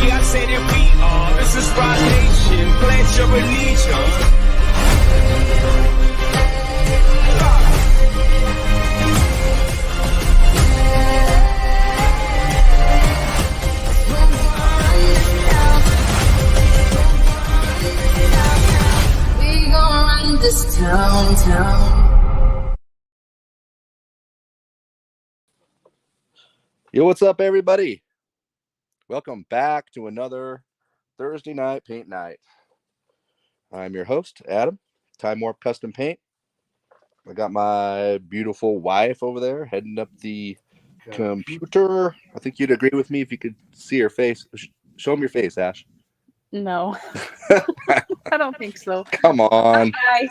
Yeah, I said if we are, this is Rock Nation, pledge your allegiance. We gon' run this town. Yo, what's up, everybody? Welcome back to another Thursday night paint night. I'm your host, Adam, Time Warp Custom Paint. I got my beautiful wife over there heading up the computer. I think you'd agree with me if you could see her face. Show them your face, Ash. No, I don't think so. Come on. Hi, guys.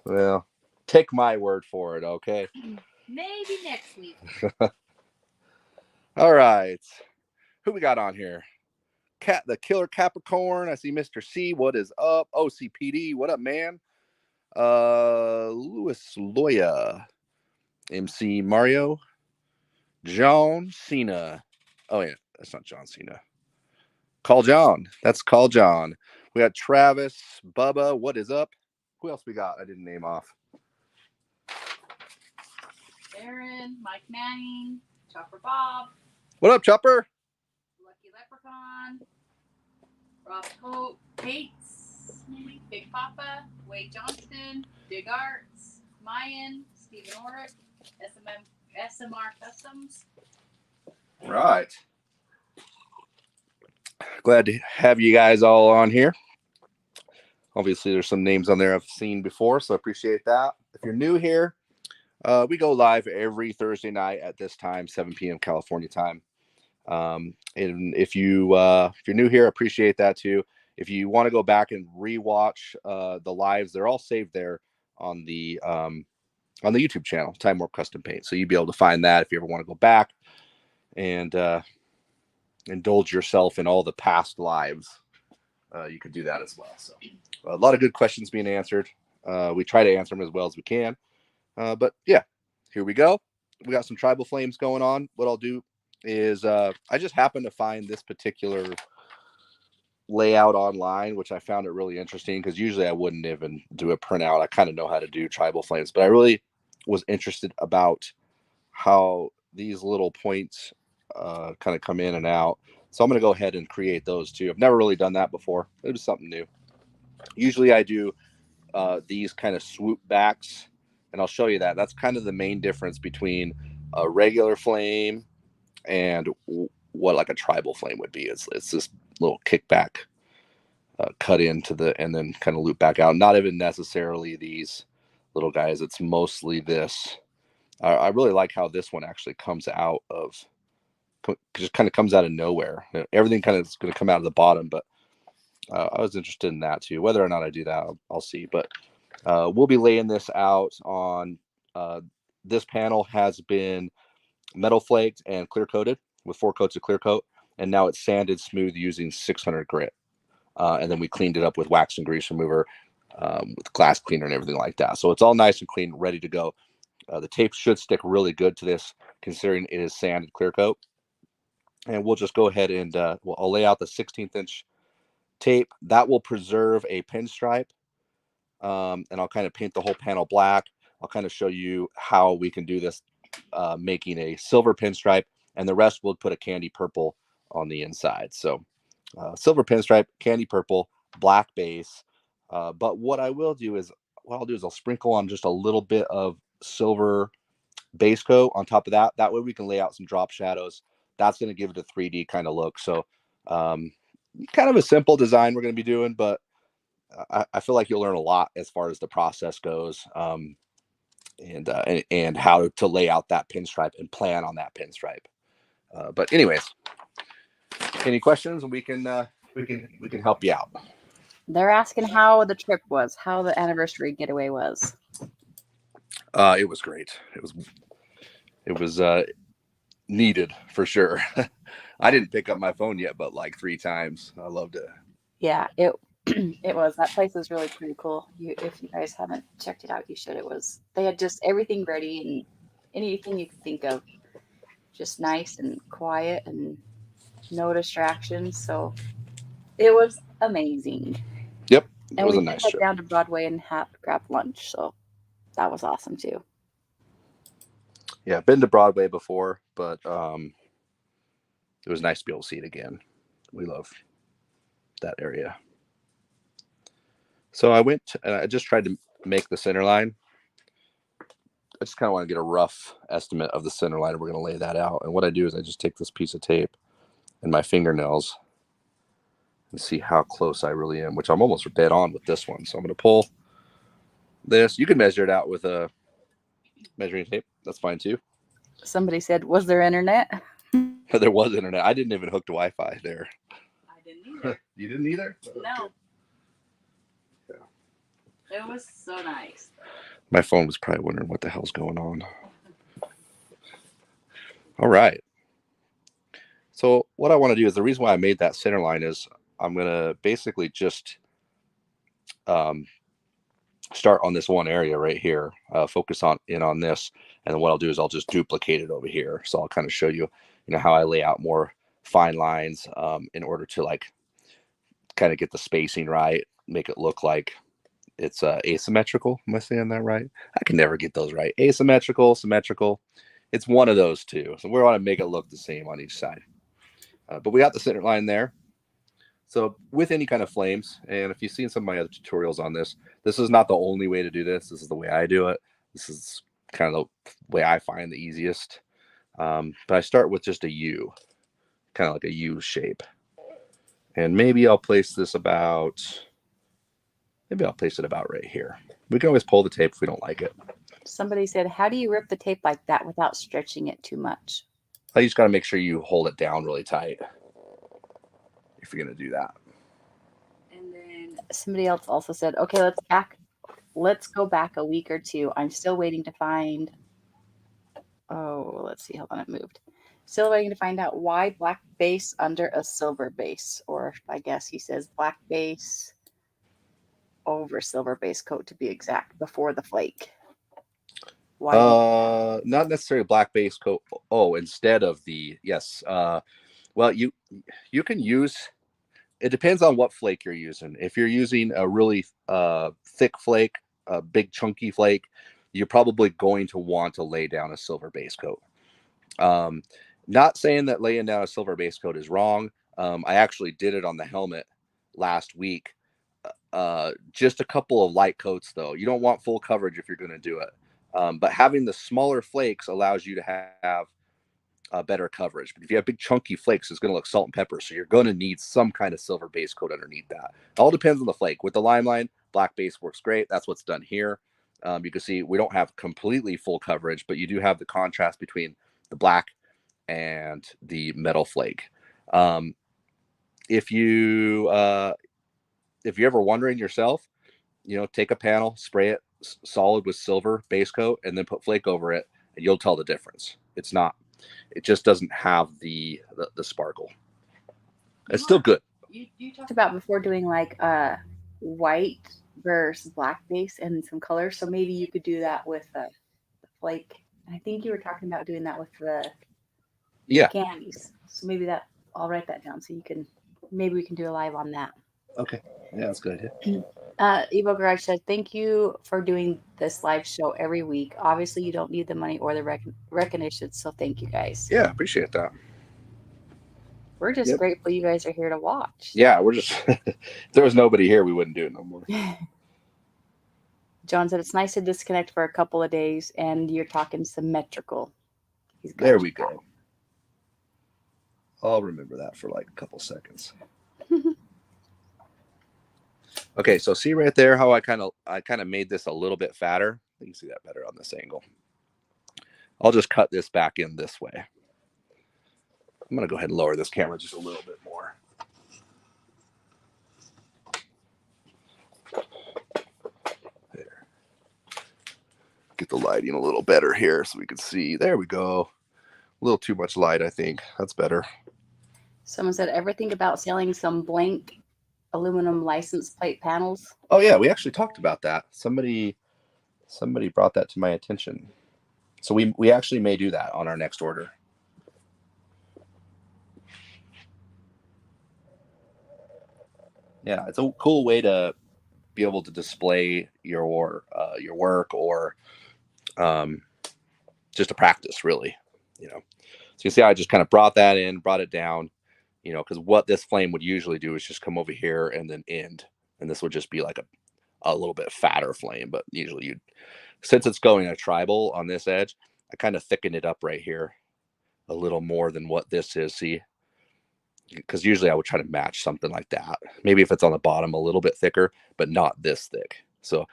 Well, take my word for it, okay? Maybe next week. All right. Who we got on here? The Killer Capricorn. I see Mr. C. What is up? OCPD. What up, man? Louis Loya. MC Mario. John Cena. Oh, yeah. That's not John Cena. Call John. That's Call John. We got Travis. Bubba. What is up? Who else we got? I didn't name off. Aaron, Mike Manning, Chopper Bob. What up, Chopper? Lucky Leprechaun, Rob Coat, Bates, Big Papa, Wade Johnston, Big Arts, Mayan, Stephen Orrick, SMR Customs. Right. Glad to have you guys all on here. Obviously, there's some names on there I've seen before, so I appreciate that. If you're new here, we go live every Thursday night at this time, 7 p.m. California time. And if you're new here, I appreciate that too. If you want to go back and rewatch the lives, they're all saved there on the YouTube channel, Time Warp Custom Paint. So you'll be able to find that if you ever want to go back and indulge yourself in all the past lives. You could do that as well. So a lot of good questions being answered. We try to answer them as well as we can. But yeah, here we go. We got some tribal flames going on. What I'll do is I just happened to find this particular layout online, which I found it really interesting because usually I wouldn't even do a printout. I kind of know how to do tribal flames, but I really was interested about how these little points kind of come in and out. So I'm going to go ahead and create those too. I've never really done that before. It was something new. Usually I do these kind of swoop backs, and I'll show you that. That's kind of the main difference between a regular flame and what like a tribal flame would be. It's this little kickback cut into and then kind of loop back out. Not even necessarily these little guys. It's mostly this. I really like how this one actually comes out of, just kind of comes out of nowhere. Everything kind of is going to come out of the bottom, but I was interested in that too. Whether or not I do that, I'll see. But we'll be laying this out on, this panel has been metal flaked and clear coated with 4 coats of clear coat, and now it's sanded smooth using 600 grit, and then we cleaned it up with wax and grease remover, with glass cleaner and everything like that. So it's all nice and clean, ready to go. The tape should stick really good to this considering it is sanded clear coat. And we'll just go ahead and I'll lay out the 16th inch tape that will preserve a pinstripe, and I'll kind of paint the whole panel black. I'll kind of show you how we can do this, making a silver pinstripe, and the rest we'll put a candy purple on the inside. So silver pinstripe, candy purple, black base. But what I'll do is I'll sprinkle on just a little bit of silver base coat on top of that. That way we can lay out some drop shadows. That's going to give it a 3D kind of look. So kind of a simple design we're going to be doing, but I feel like you'll learn a lot as far as the process goes, and how to lay out that pinstripe and plan on that pinstripe. But anyways, any questions? We can help you out. They're asking how the trip was, how the anniversary getaway was. It was great. It was needed for sure. I didn't pick up my phone yet, but like 3 times. I loved it. Yeah, it was. That place is really pretty cool. If you guys haven't checked it out, you should. They had just everything ready and anything you could think of. Just nice and quiet and no distractions. So it was amazing. Yep, it And was we a did nice head trip. down to Broadway and grab lunch. So that was awesome too. Yeah, been to Broadway before, but it was nice to be able to see it again. We love that area. So I went and I just tried to make the center line. I just kind of want to get a rough estimate of the center line, and we're going to lay that out. And what I do is I just take this piece of tape and my fingernails and see how close I really am, which I'm almost dead on with this one. So I'm going to pull this. You can measure it out with a measuring tape. That's fine too. Somebody said, "Was there internet?" There was internet. I didn't even hook to Wi-Fi there. I didn't either. You didn't either? No. Yeah. It was so nice. My phone was probably wondering what the hell's going on. All right. So what I want to do is, the reason why I made that center line is I'm going to basically just start on this one area right here, focus in on this. And then what I'll do is I'll just duplicate it over here. So I'll kind of show you, how I lay out more fine lines in order to like kind of get the spacing right, make it look like it's asymmetrical. Am I saying that right? I can never get those right. Asymmetrical, symmetrical. It's one of those two. So we want to make it look the same on each side. But we got the center line there. So with any kind of flames, and if you've seen some of my other tutorials on this, this is not the only way to do this. This is the way I do it. This is kind of the way I find the easiest. But I start with just a U, kind of like a U shape. And maybe I'll place this about, right here. We can always pull the tape if we don't like it. Somebody said, "How do you rip the tape like that without stretching it too much?" You just got to make sure you hold it down really tight if you're going to do that. And then somebody else also said, "Okay, let's go back a week or two. I'm still waiting to find, let's see, hold on, it moved. Still waiting to find out why black base under a silver base," or I guess he says black base over silver base coat to be exact, before the flake. Why? Not necessarily black base coat. Oh, instead of the, yes. Well, you can use, it depends on what flake you're using. If you're using a really thick flake, a big chunky flake, you're probably going to want to lay down a silver base coat. Not saying that laying down a silver base coat is wrong. I actually did it on the helmet last week. Just a couple of light coats though. You don't want full coverage if you're going to do it. But having the smaller flakes allows you to have better coverage. But if you have big chunky flakes, it's going to look salt and pepper. So you're going to need some kind of silver base coat underneath that. It all depends on the flake. With the Limeline, black base works great. That's what's done here. You can see we don't have completely full coverage, but you do have the contrast between the black and the metal flake. If you're ever wondering yourself, take a panel, spray it solid with silver base coat, and then put flake over it, and you'll tell the difference. It just doesn't have the sparkle. It's still good. You talked about before doing like white versus black base and some colors, so maybe you could do that with the flake. I think you were talking about doing that with the candies. So maybe I'll write that down so maybe we can do a live on that. Okay. Yeah, that's a good idea. Evo Garage said, "Thank you for doing this live show every week. Obviously, you don't need the money or the recognition, so thank you guys." Yeah, appreciate that. We're just grateful you guys are here to watch. Yeah, we're just, if there was nobody here, we wouldn't do it no more. John said, "It's nice to disconnect for a couple of days, and you're talking symmetrical." There we go. I'll remember that for like a couple seconds. Okay, so see right there how I kind of made this a little bit fatter. You can see that better on this angle. I'll just cut this back in this way. I'm going to go ahead and lower this camera just a little bit more. There. Get the lighting a little better here so we can see. There we go. A little too much light, I think. That's better. Someone said, "Ever think about selling some blank aluminum license plate panels?" Oh yeah, we actually talked about that. Somebody brought that to my attention. So we actually may do that on our next order. Yeah, it's a cool way to be able to display your work, or just to practice, really. So you see how I just kind of brought it down, because what this flame would usually do is just come over here and then end, and this would just be like a little bit fatter flame. But usually since it's going a tribal on this edge, I kind of thicken it up right here a little more than what this is. See, because usually I would try to match something like that. Maybe if it's on the bottom a little bit thicker, but not this thick. So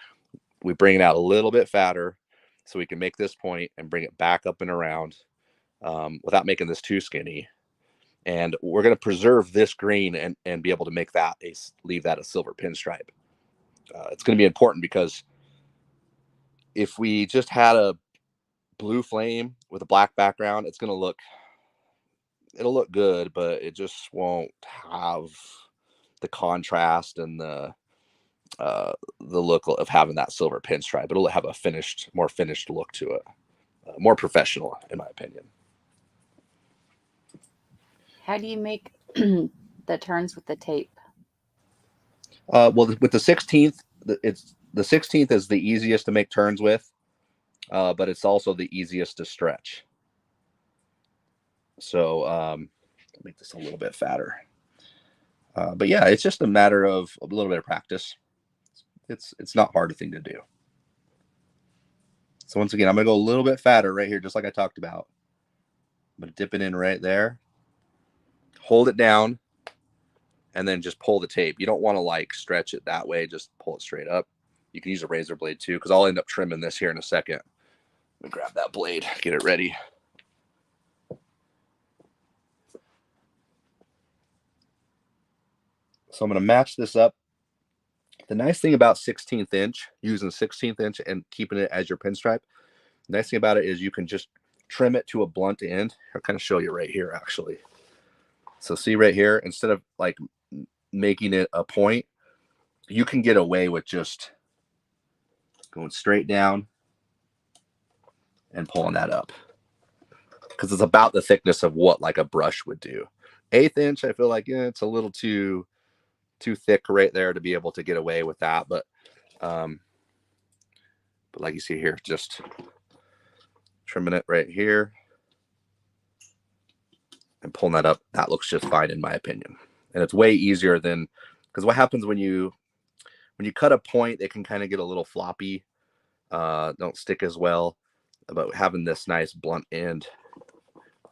we bring it out a little bit fatter so we can make this point and bring it back up and around, without making this too skinny. And we're going to preserve this green and be able to make that leave that a silver pinstripe. It's going to be important, because if we just had a blue flame with a black background, it'll look good, but it just won't have the contrast and the look of having that silver pinstripe. It'll have a more finished look to it, more professional, in my opinion. How do you make the turns with the tape? Well, with the 16th, the 16th is the easiest to make turns with, but it's also the easiest to stretch. So make this a little bit fatter. But yeah, it's just a matter of a little bit of practice. It's not hard a thing to do. So once again, I'm gonna go a little bit fatter right here, just like I talked about. I'm gonna dip it in right there, hold it down, and then just pull the tape. You don't want to like stretch it that way, just pull it straight up. You can use a razor blade too, because I'll end up trimming this here in a second. Let me grab that blade, get it ready. So I'm going to match this up. The nice thing about 16th inch, using 16th inch and keeping it as your pinstripe, the nice thing about it is you can just trim it to a blunt end. I'll kind of show you right here, actually. So see right here, instead of like making it a point, you can get away with just going straight down and pulling that up, because it's about the thickness of what like a brush would do. 1/8 inch, I feel like, yeah, it's a little too thick right there to be able to get away with that. But like you see here, just trimming it right here and pulling that up, that looks just fine in my opinion. And it's way easier than, because what happens when you cut a point, it can kind of get a little floppy, don't stick as well. But having this nice blunt end,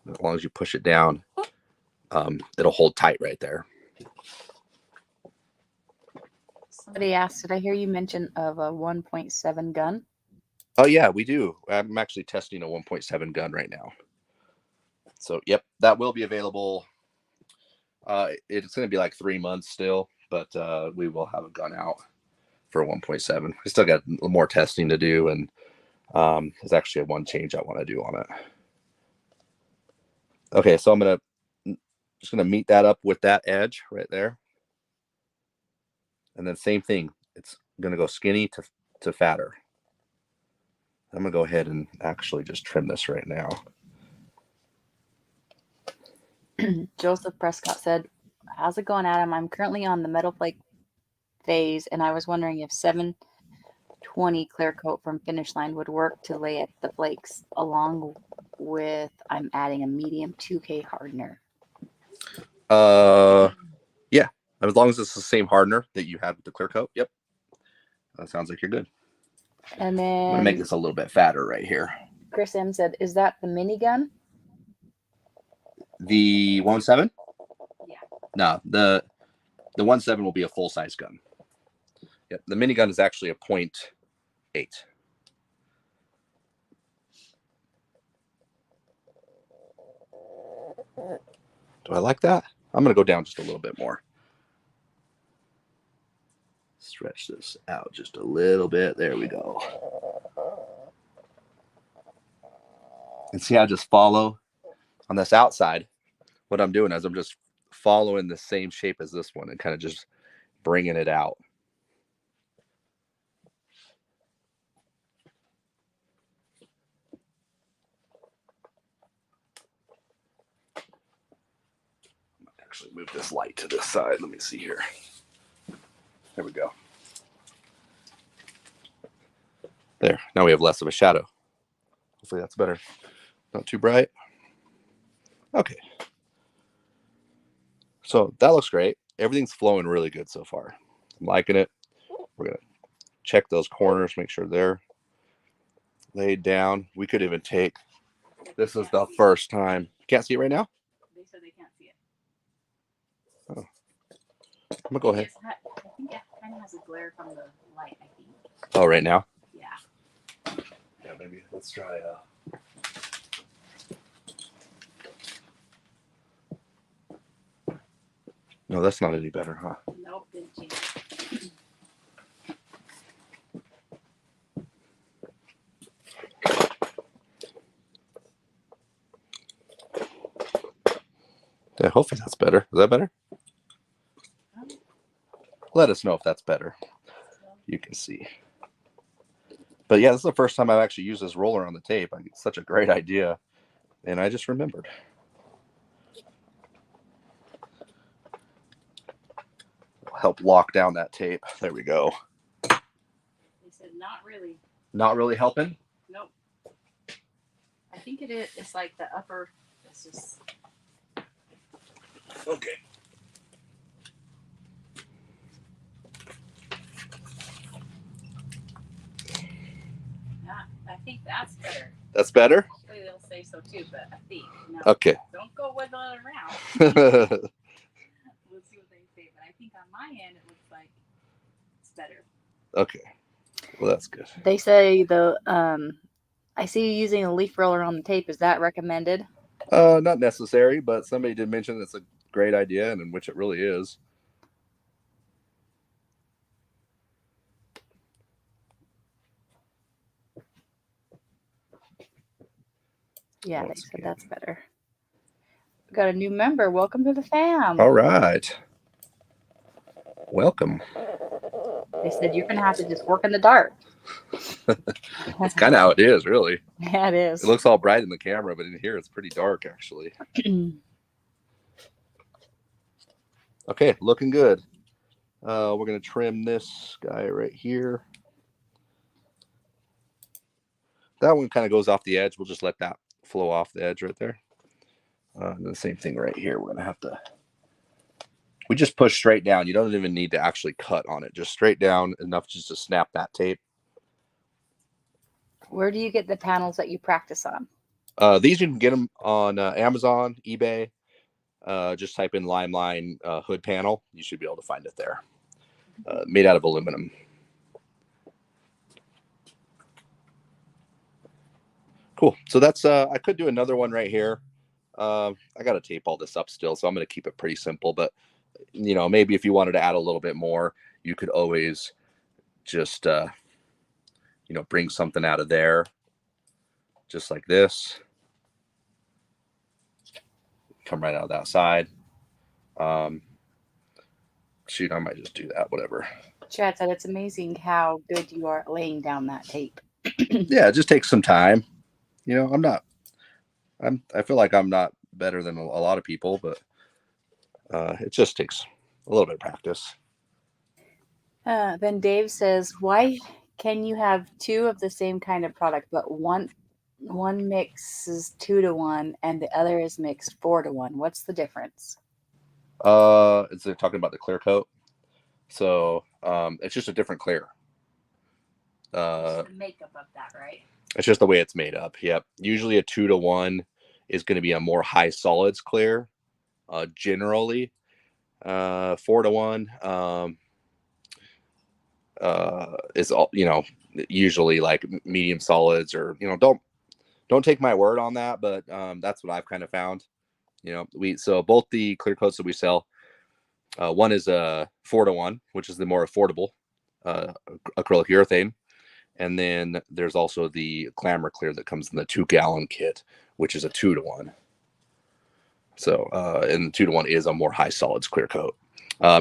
as long as you push it down, it'll hold tight right there. Somebody asked, did I hear you mention of a 1.7 gun? Oh yeah, we do. I'm actually testing a 1.7 gun right now. So yep, that will be available. It's going to be like 3 months still, but we will have a gun out for 1.7. We still got more testing to do, and there's actually one change I want to do on it. Okay, so I'm just gonna meet that up with that edge right there, and then same thing. It's gonna go skinny to fatter. I'm gonna go ahead and actually just trim this right now. Joseph Prescott said, how's it going, Adam? I'm currently on the metal flake phase, and I was wondering if 720 clear coat from Finish Line would work to lay at the flakes, along with I'm adding a medium 2K hardener. Yeah, as long as it's the same hardener that you had with the clear coat. Yep, that sounds like you're good. And then I'm gonna make this a little bit fatter right here. Chris M said, is that the minigun? The 1.7? Yeah. No, the 1.7 will be a full size gun. Yep, the minigun is actually a 0.8. Do I like that? I'm gonna go down just a little bit more. Stretch this out just a little bit. There we go. And see how I just follow on this outside. What I'm doing is I'm just following the same shape as this one and kind of just bringing it out. Actually move this light to this side. Let me see here. There we go. There. Now we have less of a shadow. Hopefully that's better. Not too bright. Okay. So that looks great. Everything's flowing really good so far. I'm liking it. We're going to check those corners, make sure they're laid down. We could even take, this is the first time. Can't see it right now? They said they can't see it. Oh. I'm going to go ahead. I think it kind of has a glare from the light, I think. Oh, right now? Yeah. Yeah, maybe let's try. No, that's not any better, huh? Nope, didn't change. Yeah, hopefully that's better. Is that better? Let us know if that's better. You can see. But yeah, this is the first time I've actually used this roller on the tape. It's such a great idea. And I just remembered. It'll help lock down that tape. There we go. They said not really. Not really helping? Nope. I think it is. It's like the upper. It's just. Okay. I think that's better. That's better? Hopefully they'll say so too, but I think. No, okay. Don't go wiggling around. We'll see what they say. But I think on my end it looks like it's better. Okay. Well, that's good. They say I see you using a leaf roller on the tape. Is that recommended? Not necessary, but somebody did mention it's a great idea, and in which it really is. Yeah, they said that's better. We got a new member. Welcome to the fam. All right. Welcome. They said you're going to have to just work in the dark. That's kind of how it is, really. Yeah, it is. It looks all bright in the camera, but in here it's pretty dark, actually. Okay, looking good. We're going to trim this guy right here. That one kind of goes off the edge. We'll just let that flow off the edge right there. And the same thing right here. We're going to have to... We just push straight down. You don't even need to actually cut on it. Just straight down enough just to snap that tape. Where do you get the panels that you practice on? These you can get them on Amazon, eBay. Just type in Limeline hood panel. You should be able to find it there. Made out of aluminum. Cool. So that's, I could do another one right here. I got to tape all this up still, so I'm going to keep it pretty simple. But, you know, maybe if you wanted to add a little bit more, you could always just, you know, bring something out of there. Just like this. Come right out of that side. Shoot, I might just do that, whatever. Chad said it's amazing how good you are at laying down that tape. Yeah, it just takes some time. You know, I feel like I'm not better than a lot of people, but it just takes a little bit of practice. Then Dave says, why can you have two of the same kind of product, but one mix is 2-to-1 and the other is mixed 4-to-1? What's the difference? It's talking about the clear coat. So it's just a different clear. The makeup of that, right? It's just the way it's made up. Yep. Usually a 2-to-1 is going to be a more high solids clear. Generally, 4-to-1 is all, you know, usually like medium solids, or, you know, don't take my word on that, but that's what I've kind of found. You know, so both the clear coats that we sell, one is a 4-to-1, which is the more affordable acrylic urethane. And then there's also the Glamour Clear that comes in the 2-gallon kit, which is a 2-to-1. So, and 2-to-1 is a more high solids clear coat.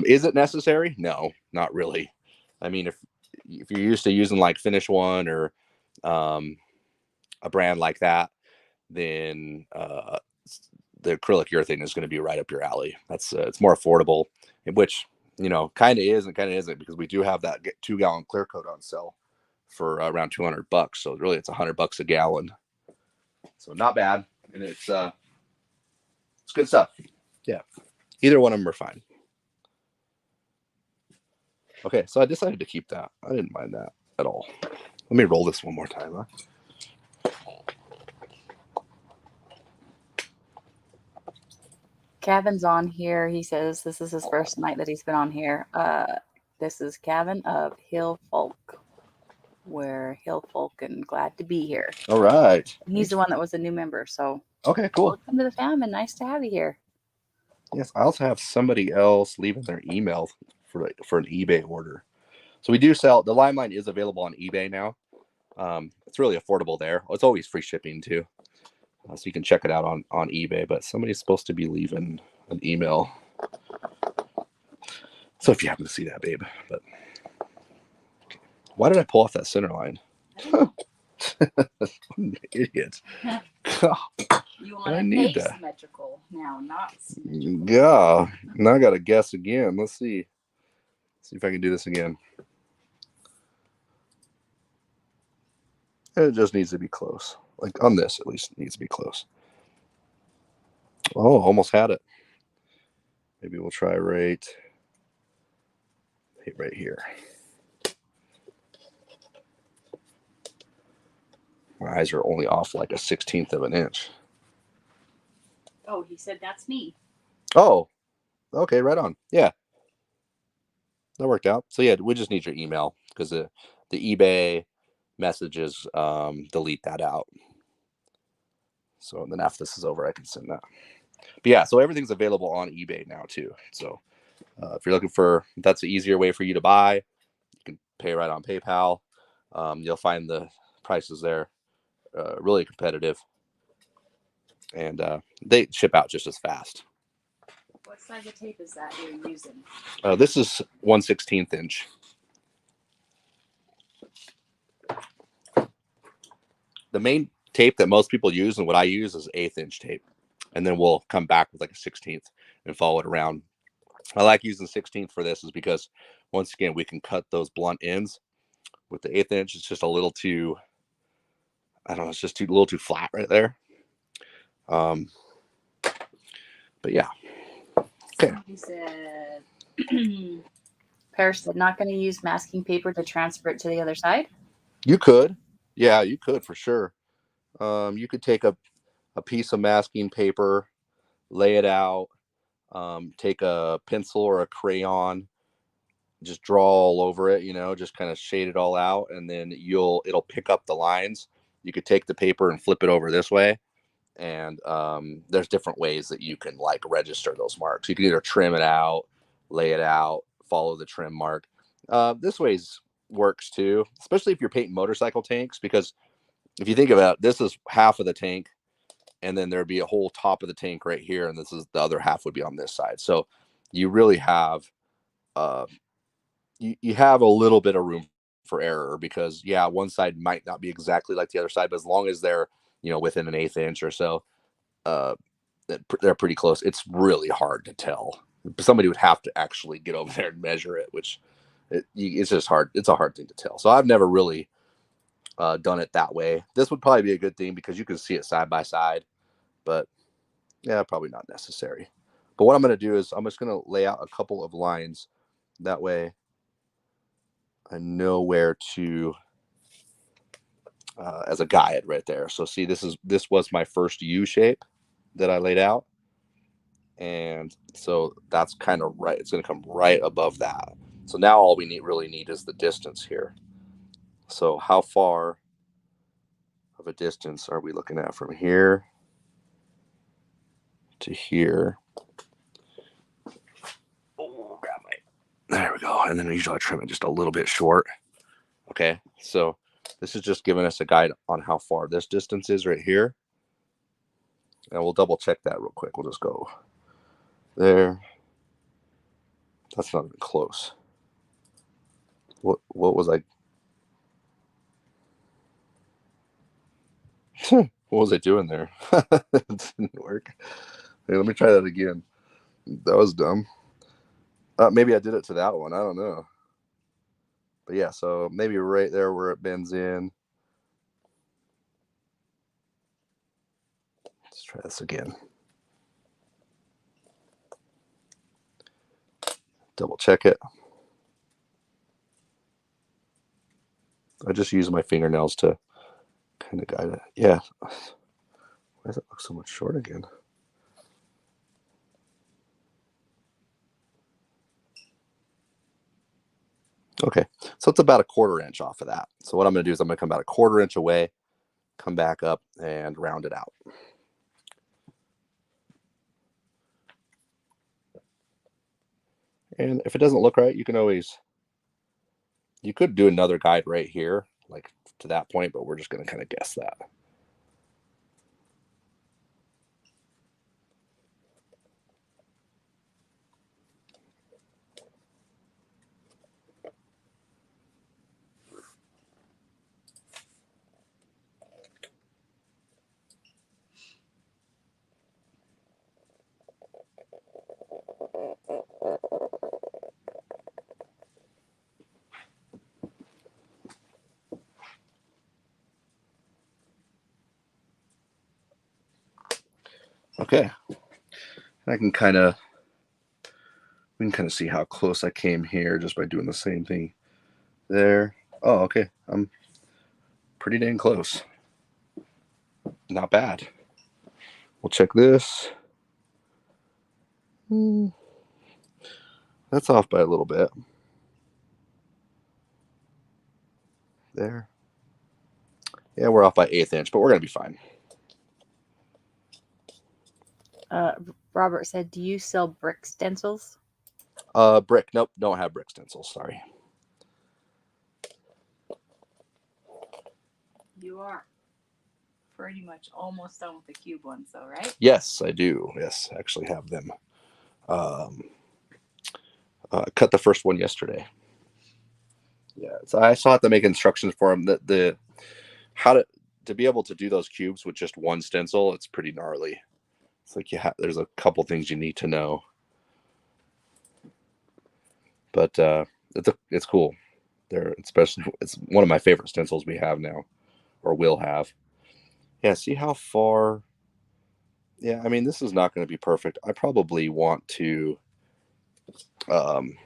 Is it necessary? No, not really. I mean, if you're used to using like Finish One or a brand like that, then the acrylic urethane is going to be right up your alley. That's it's more affordable, which you know, kind of is and kind of isn't, because we do have that 2-gallon clear coat on sale for around $200. So really, it's $100 a gallon. So not bad, and it's good stuff. Yeah, either one of them are fine. Okay, so I decided to keep that. I didn't mind that at all. Let me roll this one more time, huh? Kevin's on here. He says this is his first night that he's been on here. This is Kevin of Hill Folk. We're Hill Folk and glad to be here. All right. And he's the one that was a new member. So okay, cool. Welcome to the fam and nice to have you here. Yes, I also have somebody else leaving their email for an eBay order. So we do sell, the Limeline is available on eBay now. It's really affordable there. It's always free shipping too. So you can check it out on eBay, but somebody's supposed to be leaving an email. So if you happen to see that, babe. But why did I pull off that center line? An idiot. You want to pay symmetrical now, not symmetrical. Yeah. Now I got to guess again. Let's see. See if I can do this again. It just needs to be close. Like on this, at least, it needs to be close. Oh, almost had it. Maybe we'll try right here. My eyes are only off like a 1/16 of an inch. Oh, he said that's me. Oh, okay, right on. Yeah, that worked out. So yeah, we just need your email because the eBay messages delete that out. So then after this is over, I can send that. But yeah, so everything's available on eBay now too. So if you're looking for, that's an easier way for you to buy. You can pay right on PayPal. You'll find the prices there really competitive, and they ship out just as fast. What size of tape is that you're using? This is 1/16 inch. The main tape that most people use and what I use is 1/8 inch tape, and then we'll come back with like a 16th and follow it around. I like using 16th for this is because once again we can cut those blunt ends. With the 1/8 inch, it's just a little too, I don't know, it's just a little too flat right there. But yeah. Okay. He said, Paris said, not going to use masking paper to transfer it to the other side? You could. Yeah, you could for sure. You could take a piece of masking paper, lay it out, take a pencil or a crayon, just draw all over it, you know, just kind of shade it all out, and then it'll pick up the lines. You could take the paper and flip it over this way, and there's different ways that you can like register those marks. You can either trim it out, lay it out, follow the trim mark. This way works too, especially if you're painting motorcycle tanks, because if you think about it, this is half of the tank, and then there'd be a whole top of the tank right here, and this is the other half would be on this side. So you really have you have a little bit of room for error, because yeah, one side might not be exactly like the other side, but as long as they're, you know, within an 1/8 inch or so, they're pretty close. It's really hard to tell. Somebody would have to actually get over there and measure it, which it's just hard. It's a hard thing to tell. So I've never really done it that way. This would probably be a good thing because you can see it side by side, but yeah, probably not necessary. But what I'm going to do is I'm just going to lay out a couple of lines. That way I know where to, as a guide right there. So see, this was my first U shape that I laid out. And so that's kind of right. It's going to come right above that. So now all we really need is the distance here. So how far of a distance are we looking at from here to here? Oh, grab there we go. And then usually I trim it just a little bit short. Okay, so this is just giving us a guide on how far this distance is right here. And we'll double check that real quick. We'll just go there. That's not even close. What was I? What was I doing there? It didn't work. Hey, let me try that again. That was dumb. Maybe I did it to that one. I don't know. But yeah, so maybe right there where it bends in. Let's try this again. Double check it. I just use my fingernails to kind of guide it. Yeah. Why does it look so much short again? Okay, so it's about a 1/4 inch off of that. So what I'm going to do is I'm going to come about a 1/4 inch away, come back up and round it out. And if it doesn't look right, you could do another guide right here, like to that point, but we're just going to kind of guess that. Okay, we can kind of see how close I came here just by doing the same thing there. Oh, okay, I'm pretty dang close. Not bad. We'll check this. That's off by a little bit. There. Yeah, we're off by 1/8 inch, but we're going to be fine. Robert said, do you sell brick stencils? Brick. Nope, don't have brick stencils. Sorry. You are pretty much almost done with the cube ones, though, right? Yes, I do. Yes, I actually have them. Cut the first one yesterday. Yeah, so I saw have to make instructions for them. That how to be able to do those cubes with just one stencil. It's pretty gnarly. It's like there's a couple things you need to know. But it's cool. It's one of my favorite stencils we have now, or will have. Yeah, see how far. Yeah, I mean, this is not going to be perfect. I probably want to. I'm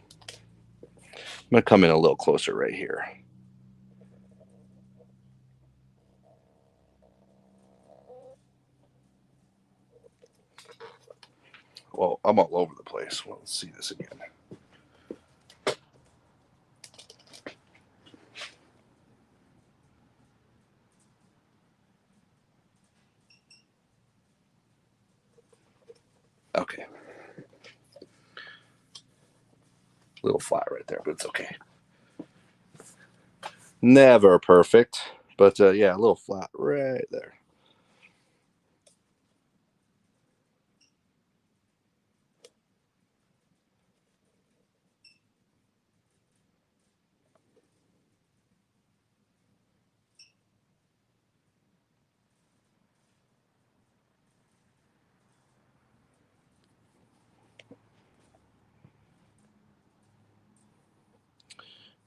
going to come in a little closer right here. Well, I'm all over the place. Well, let's see this again. Okay. A little flat right there, but it's okay. Never perfect, but yeah, a little flat right there.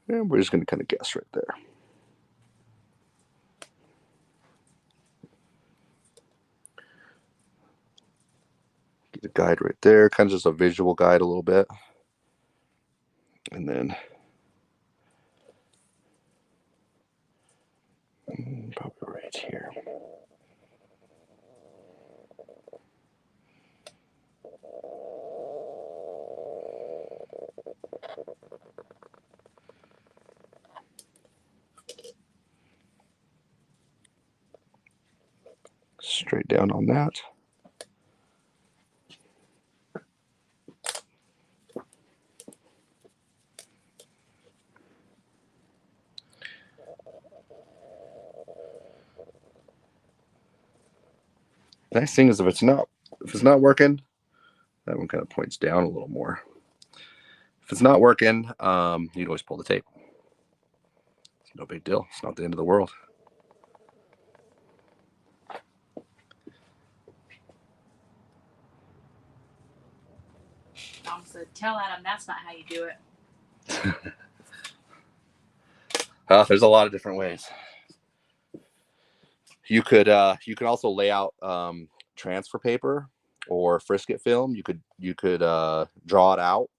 And we're just going to kind of guess right there. Get a guide right there, kind of just a visual guide a little bit. And then probably right here. Straight down on that. Nice thing is if it's not working, that one kind of points down a little more. If it's not working, you can always pull the tape. It's no big deal. It's not the end of the world. So tell Adam that's not how you do it. There's a lot of different ways. You could also lay out transfer paper or frisket film. You could draw it out.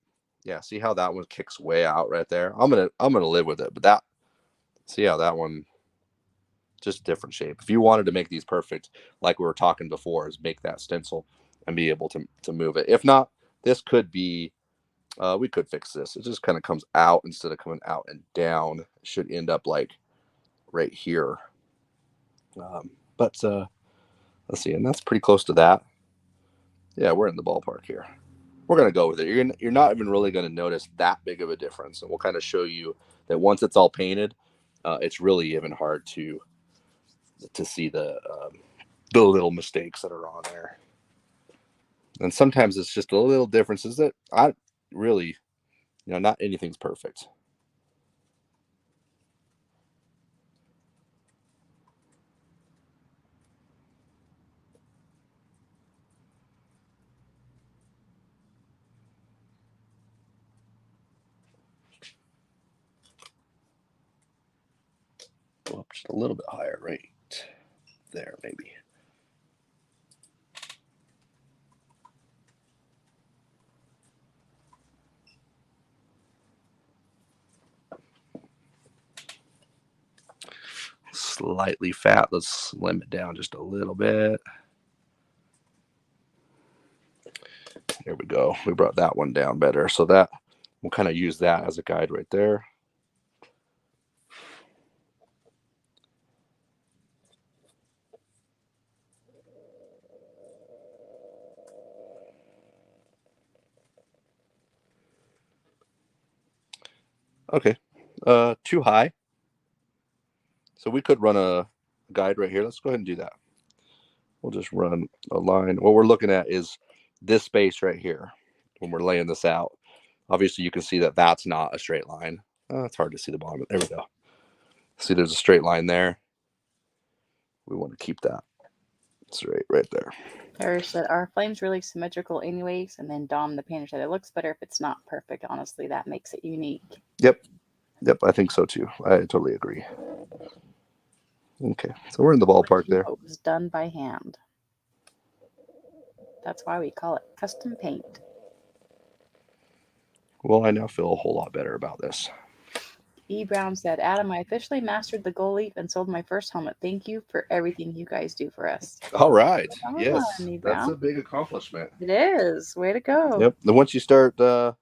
Yeah, see how that one kicks way out right there. I'm gonna live with it, but see how that one, just different shape. If you wanted to make these perfect, like we were talking before, is make that stencil and be able to move it. If not, this could be, we could fix this. It just kind of comes out instead of coming out and down. It should end up like right here. But let's see, and that's pretty close to that. Yeah, we're in the ballpark here. We're going to go with it. You're not even really going to notice that big of a difference. And we'll kind of show you that once it's all painted, it's really even hard to see the little mistakes that are on there. And sometimes it's just a little differences that I really, not anything's perfect. Go up just a little bit higher, right there, maybe. Slightly fat. Let's slim it down just a little bit. There we go. We brought that one down better. So that we'll kind of use that as a guide right there. Okay, too high. So we could run a guide right here. Let's go ahead and do that. We'll just run a line. What we're looking at is this space right here when we're laying this out. Obviously, you can see that that's not a straight line. It's hard to see the bottom. There we go. See, there's a straight line there. We want to keep that straight right there. Harris said, "Are flames really symmetrical anyways?" And then Dom, the painter, said, "It looks better if it's not perfect. Honestly, that makes it unique." Yep, I think so too. I totally agree. Okay, so we're in the ballpark there. It was done by hand. That's why we call it custom paint. Well, I now feel a whole lot better about this. E. Brown said, "Adam, I officially mastered the gold leaf and sold my first helmet. Thank you for everything you guys do for us." All right. Oh, Yes. E. That's a big accomplishment. It is. Way to go. Yep. Then once you start doing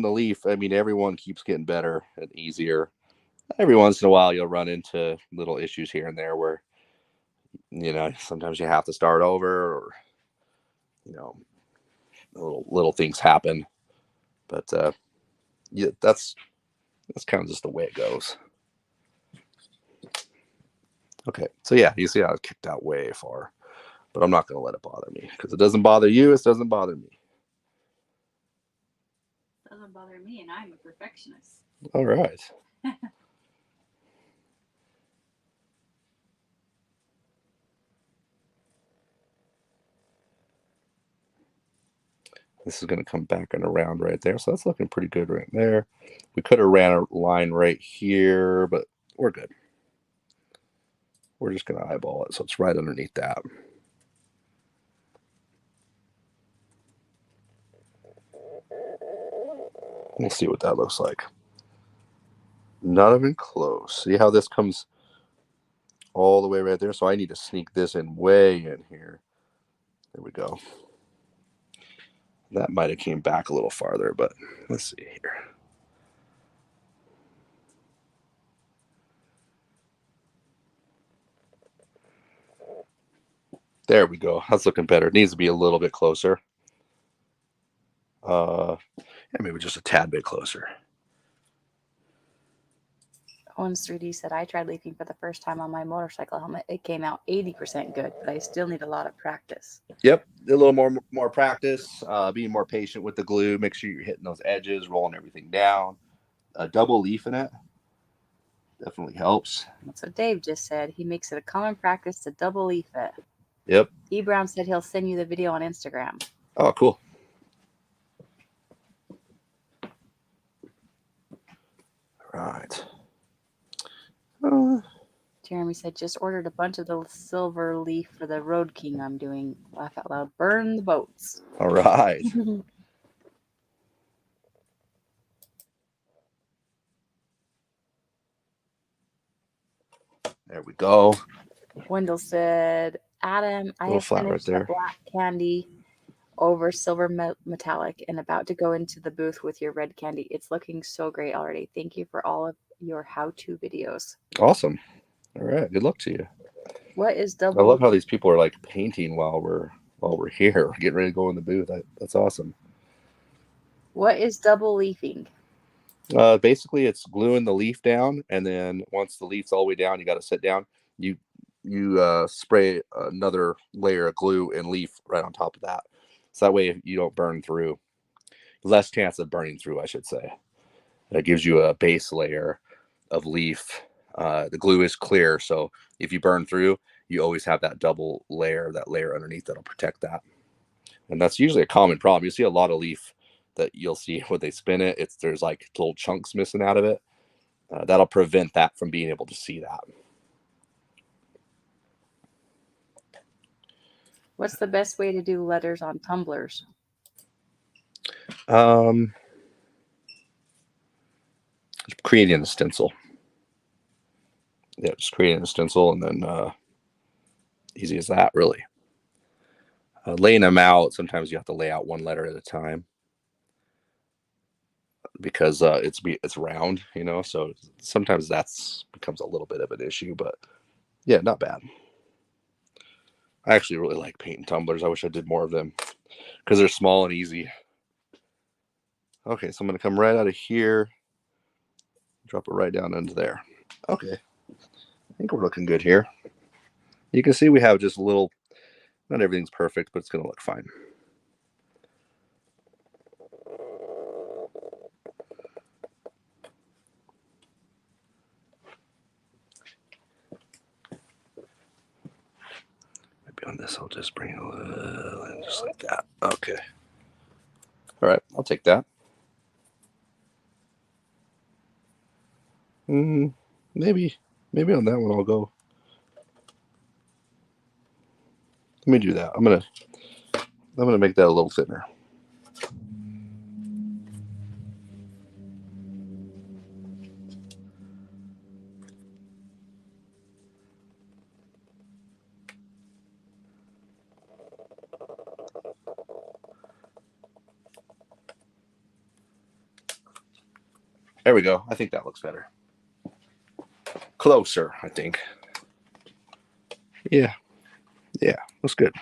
the leaf, I mean, everyone keeps getting better and easier. Every once in a while, you'll run into little issues here and there where, sometimes you have to start over, or, little things happen. But yeah, that's kind of just the way it goes. Okay, so yeah, you see how it kicked out way far, but I'm not going to let it bother me because it doesn't bother you. It doesn't bother me. It doesn't bother me, and I'm a perfectionist. All right. This is going to come back and around right there. So that's looking pretty good right there. We could have ran a line right here, but we're good. We're just going to eyeball it. So it's right underneath that. We'll see what that looks like. Not even close. See how this comes all the way right there? So I need to sneak this in way in here. There we go. That might have came back a little farther, but let's see here. There we go. That's looking better. It needs to be a little bit closer. Yeah, maybe just a tad bit closer. Owens 3D said, "I tried leafing for the first time on my motorcycle helmet. It came out 80% good, but I still need a lot of practice." Yep, a little more practice, being more patient with the glue. Make sure you're hitting those edges, rolling everything down. A double leaf in it definitely helps. That's what Dave just said. He makes it a common practice to double leaf it. Yep. E. Brown said he'll send you the video on Instagram. Oh, cool. right. Jeremy said, just ordered a bunch of the silver leaf for the Road King I'm doing. Laugh out loud. Burn the boats. All right. There we go. Wendell said, Adam, I have flat right finished the there. black candy over silver metallic and about to go into the booth with your red candy. It's looking so great already. Thank you for all of your how-to videos. Awesome. All right. Good luck to you. What is I double? love how these people are like painting while we're here, getting ready to go in the booth. That's awesome. What is double leafing? Basically, it's gluing the leaf down, and then once the leaf's all the way down, you got to sit down. You spray another layer of glue and leaf right on top of that, so that way you don't burn through. Less chance of burning through, I should say. That gives you a base layer of leaf. The glue is clear, so if you burn through, you always have that double layer, that layer underneath that'll protect that. And that's usually a common problem. You see a lot of leaf that you'll see when they spin it. There's like little chunks missing out of it. That'll prevent that from being able to see that. What's the best way to do letters on tumblers? Creating a stencil. Yeah, just creating a stencil, and then easy as that, really. Laying them out, sometimes you have to lay out one letter at a time because it's round, so sometimes that's becomes a little bit of an issue, but yeah, not bad. I actually really like painting tumblers. I wish I did more of them because they're small and easy. Okay, so I'm going to come right out of here, drop it right down into there. Okay, I think we're looking good here. You can see we have just a little, not everything's perfect, but it's going to look fine. Maybe on this, I'll just bring it a little, just like that. Okay. All right, I'll take that. Maybe on that one I'll go. Let me do that. I'm gonna make that a little thinner. There we go. I think that looks better. Closer, I think. Yeah, looks good.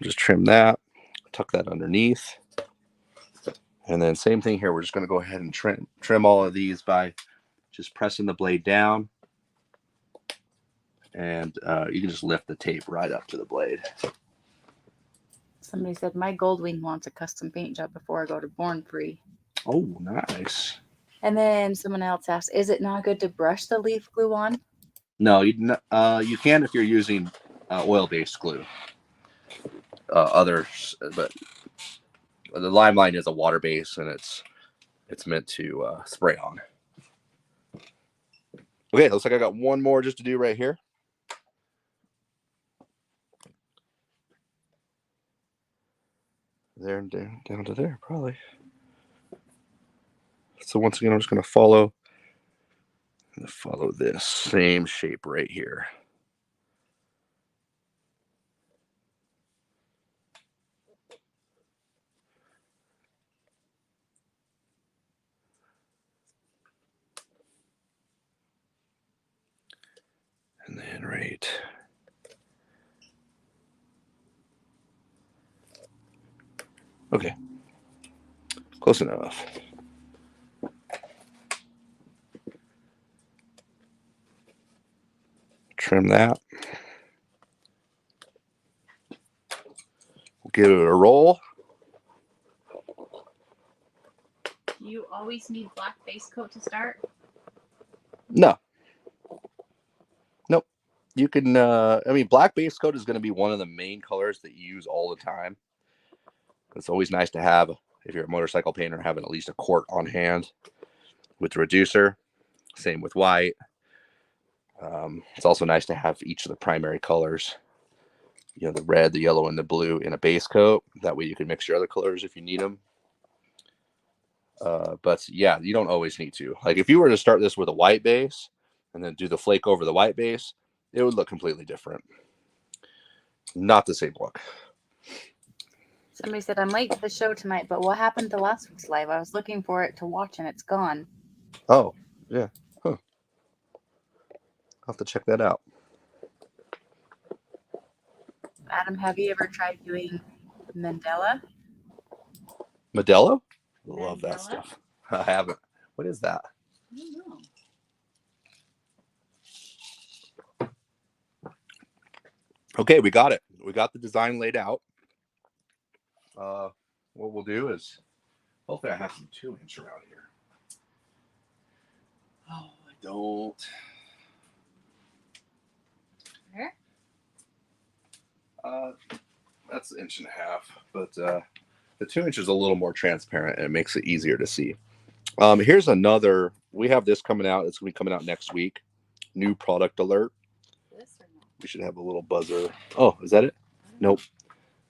Just trim that, tuck that underneath. And then same thing here. We're just going to go ahead and trim all of these by just pressing the blade down. And you can just lift the tape right up to the blade. Somebody said, my Goldwing wants a custom paint job before I go to Born Free. Oh, nice. And then someone else asked, is it not good to brush the leaf glue on? No, you can if you're using oil-based glue. Others, but the Limelight is a water base, and it's meant to spray on. Okay, looks like I got one more just to do right here. There and down to there, probably. So once again, I'm just going to follow this same shape right here. And then right. Okay. Close enough. Trim that. We'll give it a roll. You always need black base coat to start? No. Nope. You can, black base coat is going to be one of the main colors that you use all the time. It's always nice to have, if you're a motorcycle painter, having at least a quart on hand. with the reducer. Same with white. It's also nice to have each of the primary colors, you know, the red, the yellow, and the blue in a base coat. That way you can mix your other colors if you need them. But yeah, you don't always need to. Like if you were to start this with a white base and then do the flake over the white base, it would look completely different. Not the same look. Somebody said, I'm late to the show tonight, but what happened to last week's live? I was looking for it to watch and it's gone. Oh, yeah. Huh. I'll have to check that out. Adam, have you ever tried doing Mandela? Modelo? Love that Mandela? stuff. I haven't. What is that? I don't know. Okay, we got it. We got the design laid out. What we'll do is, hopefully I have some 2-inch around here. Oh, I don't. Where? That's 1.5 inches, but the 2-inch is a little more transparent and it makes it easier to see. Here's another. We have this coming out. It's going to be coming out next week. New product alert. This or no? We should have a little buzzer. Oh, is that it? Nope.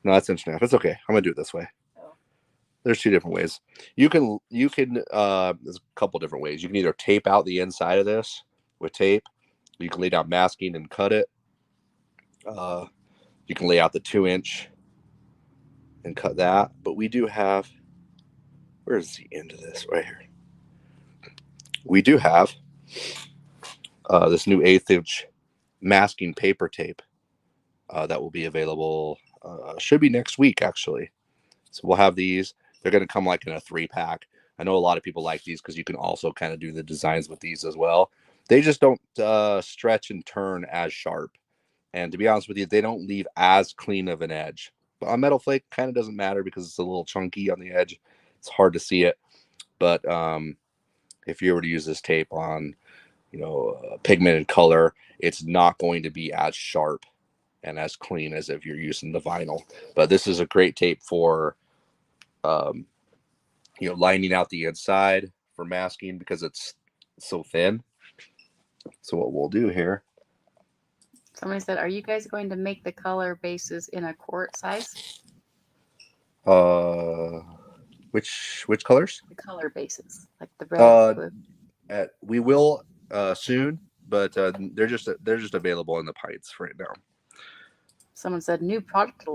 No, that's 1.5 inches. It's okay. I'm going to do it this way. Oh. There's 2 different ways. You can there's a couple different ways. You can either tape out the inside of this with tape. You can lay down masking and cut it. You can lay out the 2-inch and cut that. But we do have, where's the end of this? Right here. We do have this new 1/8 inch masking paper tape that will be available. Should be next week, actually. So we'll have these. They're going to come like in a 3-pack. I know a lot of people like these because you can also kind of do the designs with these as well. They just don't stretch and turn as sharp. And to be honest with you, they don't leave as clean of an edge. But on metal flake, kind of doesn't matter because it's a little chunky on the edge. It's hard to see it. But if you were to use this tape on, you know, pigmented color, it's not going to be as sharp and as clean as if you're using the vinyl. But this is a great tape for, you know, lining out the inside for masking because it's so thin. So what we'll do here. Somebody said, are you guys going to make the color bases in a quart size? Which colors? The color bases, like the red. We will soon, but they're just available in the pints right now. Someone said, new product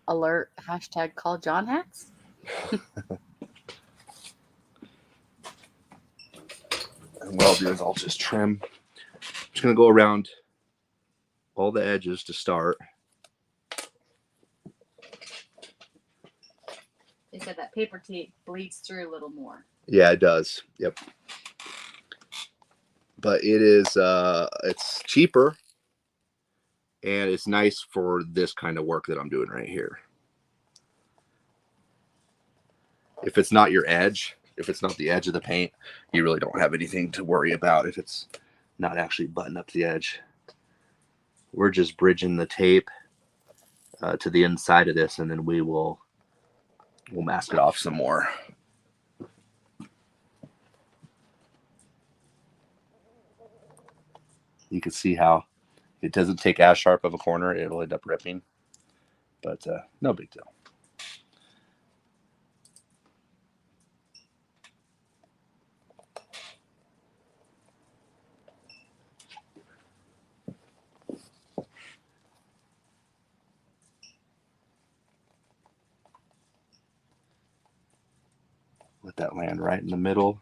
alert, hashtag call John hats. And what I'll do is I'll just trim. I'm just going to go around all the edges to start. They said that paper tape bleeds through a little more. Yeah, it does. Yep. But it is it's cheaper and it's nice for this kind of work that I'm doing right here. If it's not your edge, if it's not the edge of the paint, you really don't have anything to worry about if it's not actually buttoned up the edge. We're just bridging the tape to the inside of this, and then we'll mask it off some more. You can see how it doesn't take as sharp of a corner. It'll end up ripping, but no big deal. Let that land right in the middle.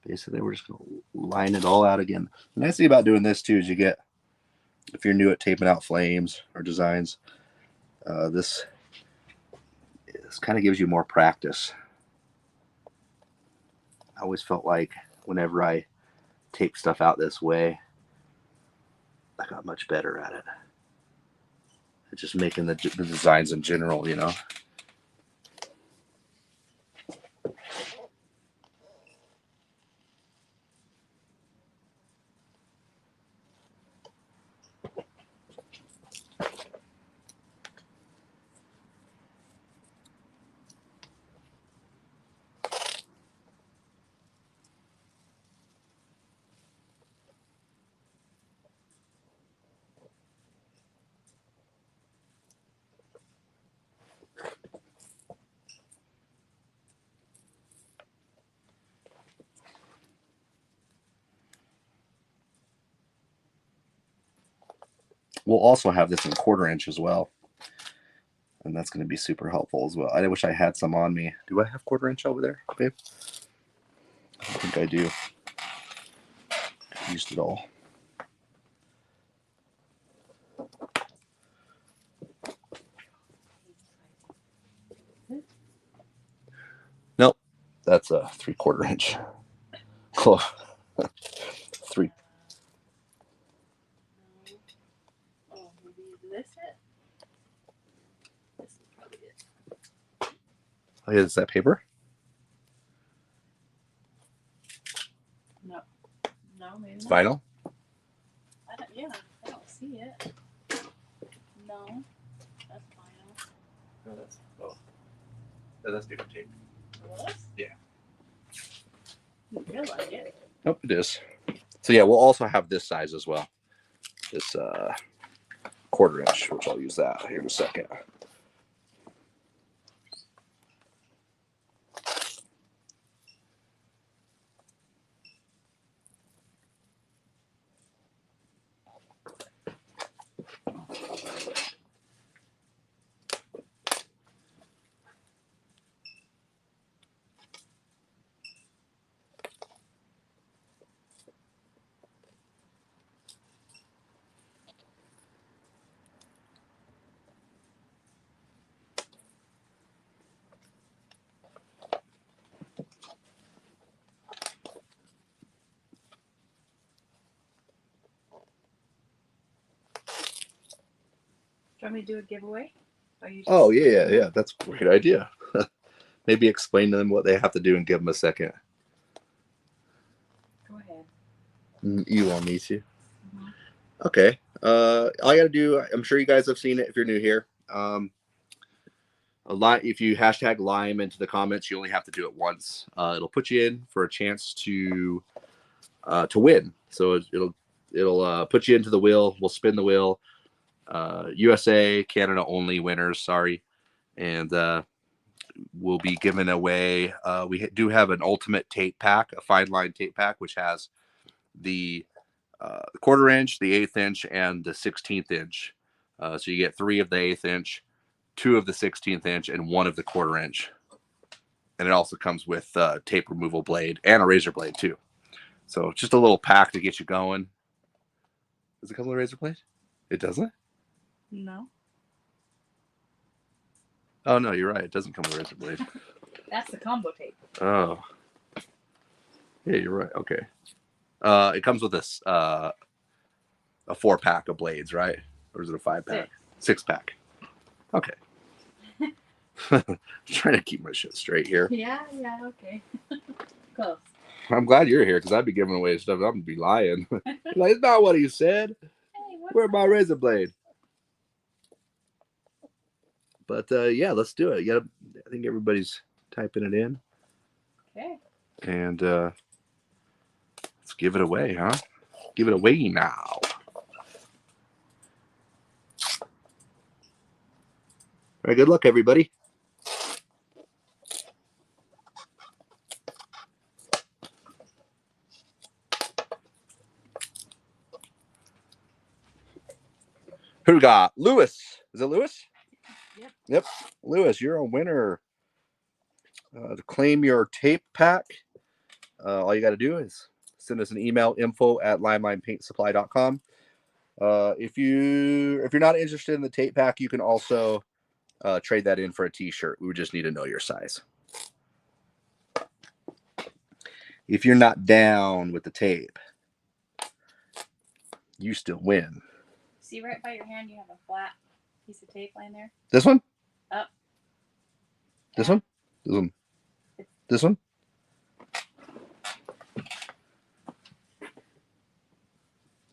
Basically, we're just going to line it all out again. The nice thing about doing this, too, is you get, if you're new at taping out flames or designs, this kind of gives you more practice. I always felt like whenever I tape stuff out this way, I got much better at it. It's just making the designs in general, you know. we'll also have this in 1/4 inch as well. And that's going to be super helpful as well. I wish I had some on me. Do I have 1/4 inch over there, babe? I think I do. I used it all. Nope. That's a 3/4 inch. Cool. 3. Oh, maybe this it? This is probably it. Oh, yeah, is that paper? No. No, maybe It's not. vinyl? Yeah, I don't see it. No. That's vinyl. No, that's that's paper tape. What? Yeah. You feel like it. Nope, it is. So yeah, we'll also have this size as well. This 1/4 inch, which I'll use that here in a second. Do you want me to do a giveaway? Oh, yeah. That's a great idea. Maybe explain to them what they have to do and give them a second. Go ahead. You want me to? Mm-hmm. Okay. All I got to do, I'm sure you guys have seen it if you're new here. A lot. If you hashtag Lime into the comments, you only have to do it once. It'll put you in for a chance to win. So it'll put you into the wheel. We'll spin the wheel. USA, Canada only winners. Sorry, and we'll be giving away. We do have an ultimate tape pack, a fine line tape pack, which has the 1/4 inch, the 1/8 inch, and the 16th inch. So you get 3 of the 1/8 inch, 2 of the 16th inch, and 1 of the 1/4 inch. And it also comes with tape removal blade and a razor blade too. So just a little pack to get you going. Does it come with a razor blade? It doesn't? No. Oh, no, you're right. It doesn't come with a razor blade. That's the combo tape. Oh. Yeah, you're right. Okay. It comes with this a 4-pack of blades, right? Or is it a 5-pack? 6-pack. Okay. Trying to keep my shit straight here. Yeah, okay. Close. I'm glad you're here because I'd be giving away stuff. I'm gonna be lying. Like, it's not what he said. Hey, Where's my razor blade? But yeah, let's do it. I think everybody's typing it in. Okay. And let's give it away, huh? Give it away now. All right, good luck, everybody. Who we got? Lewis. Is it Lewis? Yep. Lewis, you're a winner. To claim your tape pack, all you got to do is send us an email, info@limelinepaintsupply.com. If you're not interested in the tape pack, you can also trade that in for a t-shirt. We would just need to know your size. If you're not down with the tape, you still win. See right by your hand, you have a flat piece of tape laying there. This one? Up. This one? This one? This one?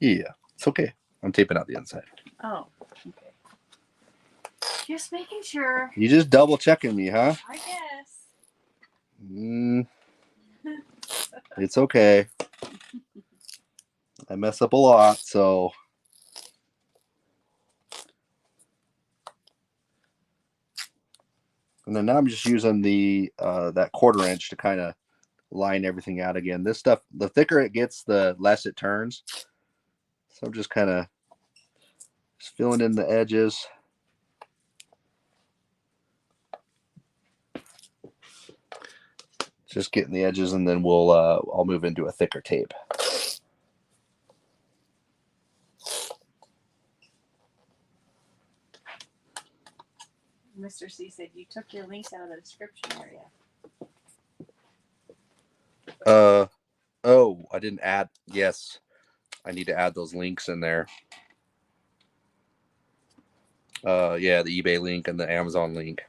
Yeah, it's okay. I'm taping out the inside. Oh, okay. Just making sure. You just double checking me, huh? I guess. It's okay. I mess up a lot, so. And then now I'm just using the that 1/4 inch to kind of line everything out again. This stuff, the thicker it gets, the less it turns. So I'm just kind of Just filling in the edges. Just getting the edges, and then I'll move into a thicker tape. Mr. C said you took your links out of the description area. Oh, I didn't add. Yes, I need to add those links in there. Yeah, the eBay link and the Amazon link.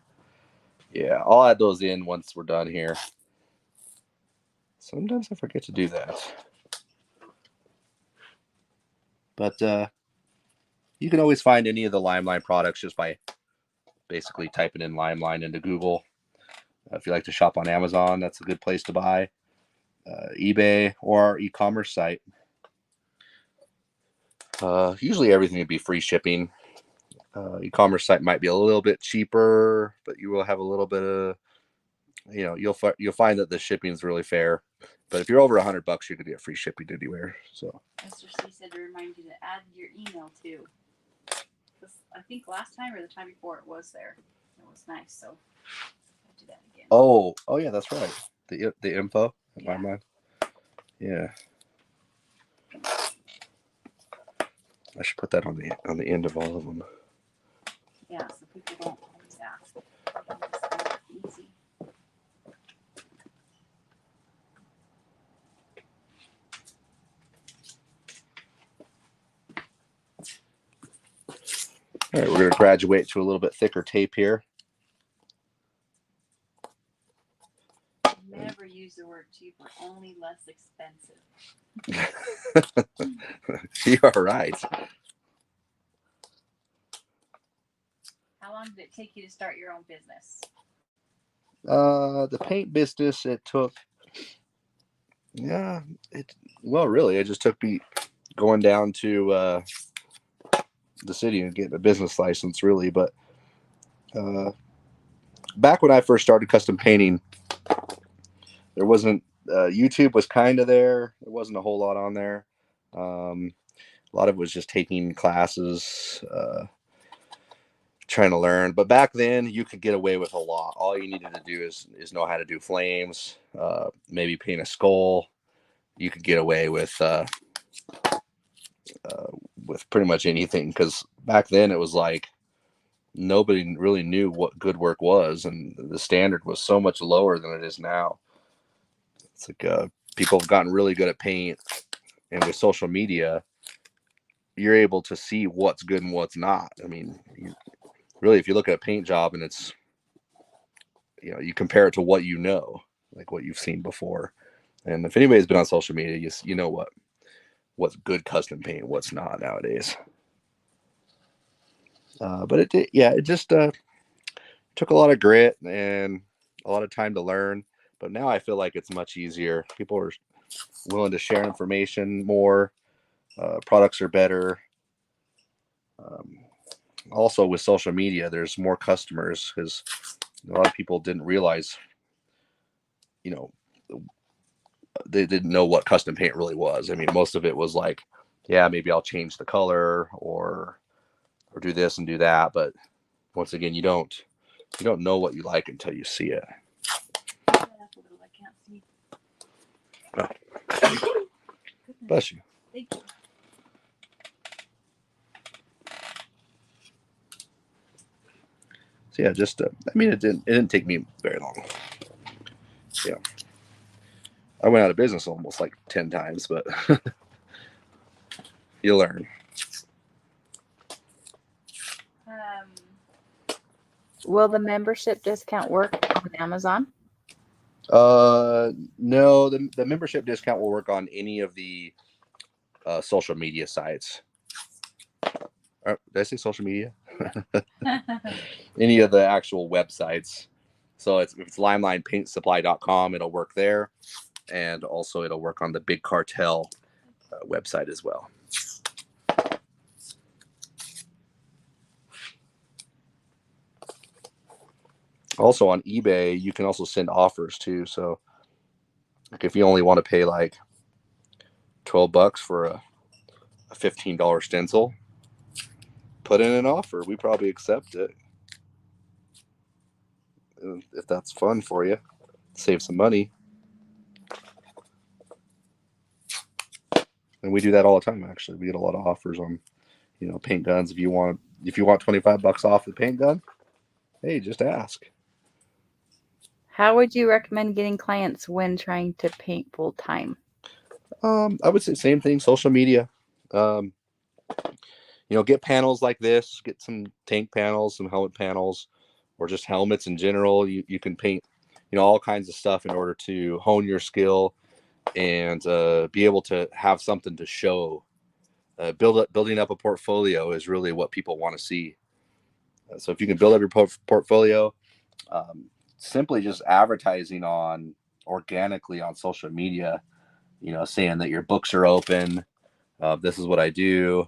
Yeah, I'll add those in once we're done here. Sometimes I forget to do that. But you can always find any of the Limeline products just by basically typing in Limeline into Google. If you like to shop on Amazon, that's a good place to buy. eBay or our e-commerce site. Usually everything would be free shipping. E-commerce site might be a little bit cheaper, but you will have a little bit of, you'll find that the shipping is really fair. But if you're over $100, you could get free shipping anywhere. So Mr. C said to remind you to add your email too. I think last time or the time before it was there. It was nice, so I'll do that again. Oh yeah, that's right. The info in Yeah. my mind. Yeah. I should put that on the end of all of them. Yeah, so people don't always ask. It's easy. All right, we're going to graduate to a little bit thicker tape here. Never use the word cheaper, only less expensive. You are right. How long did it take you to start your own business? The paint business, it took, really, it just took me going down to the city and getting a business license, really. But back when I first started custom painting, there wasn't, YouTube was kind of there. There wasn't a whole lot on there. A lot of it was just taking classes, trying to learn. But back then you could get away with a lot. All you needed to do is know how to do flames, maybe paint a skull. You could get away with pretty much anything, because back then it was like nobody really knew what good work was, and the standard was so much lower than it is now. It's like people have gotten really good at paint, and with social media you're able to see what's good and what's not. I mean, really, if you look at a paint job and it's, you compare it to what like what you've seen before. And if anybody's been on social media, you know what's good custom paint, what's not nowadays. But it just took a lot of grit and a lot of time to learn. But now I feel like it's much easier. People are willing to share information more. Products are better. Also, with social media, there's more customers, because a lot of people didn't realize, they didn't know what custom paint really was. I mean, most of it was like, yeah, maybe I'll change the color or do this and do that. But once again, you don't know what you like until you see it. I can't see. Oh. Bless you. Thank you. So yeah, just it didn't take me very long. Yeah, I went out of business almost like 10 times, but you learn. Will the membership discount work on Amazon? No, the membership discount will work on any of the social media sites. Did I say social media? Any of the actual websites. So if it's limelinepaintsupply.com, it'll work there. And also it'll work on the Big Cartel website as well. Also on eBay, you can also send offers too. So like if you only want to pay like $12 for a $15 stencil, put in an offer. We probably accept it. If that's fun for you, save some money. And we do that all the time, actually. We get a lot of offers on, paint guns. If you want $25 off the paint gun, hey, just ask. How would you recommend getting clients when trying to paint full time? I would say same thing, social media. Get panels like this, get some tank panels, some helmet panels, or just helmets in general. You can paint, all kinds of stuff in order to hone your skill and be able to have something to show. Building up a portfolio is really what people want to see. So if you can build up your portfolio, simply just advertising organically on social media, saying that your books are open. This is what I do.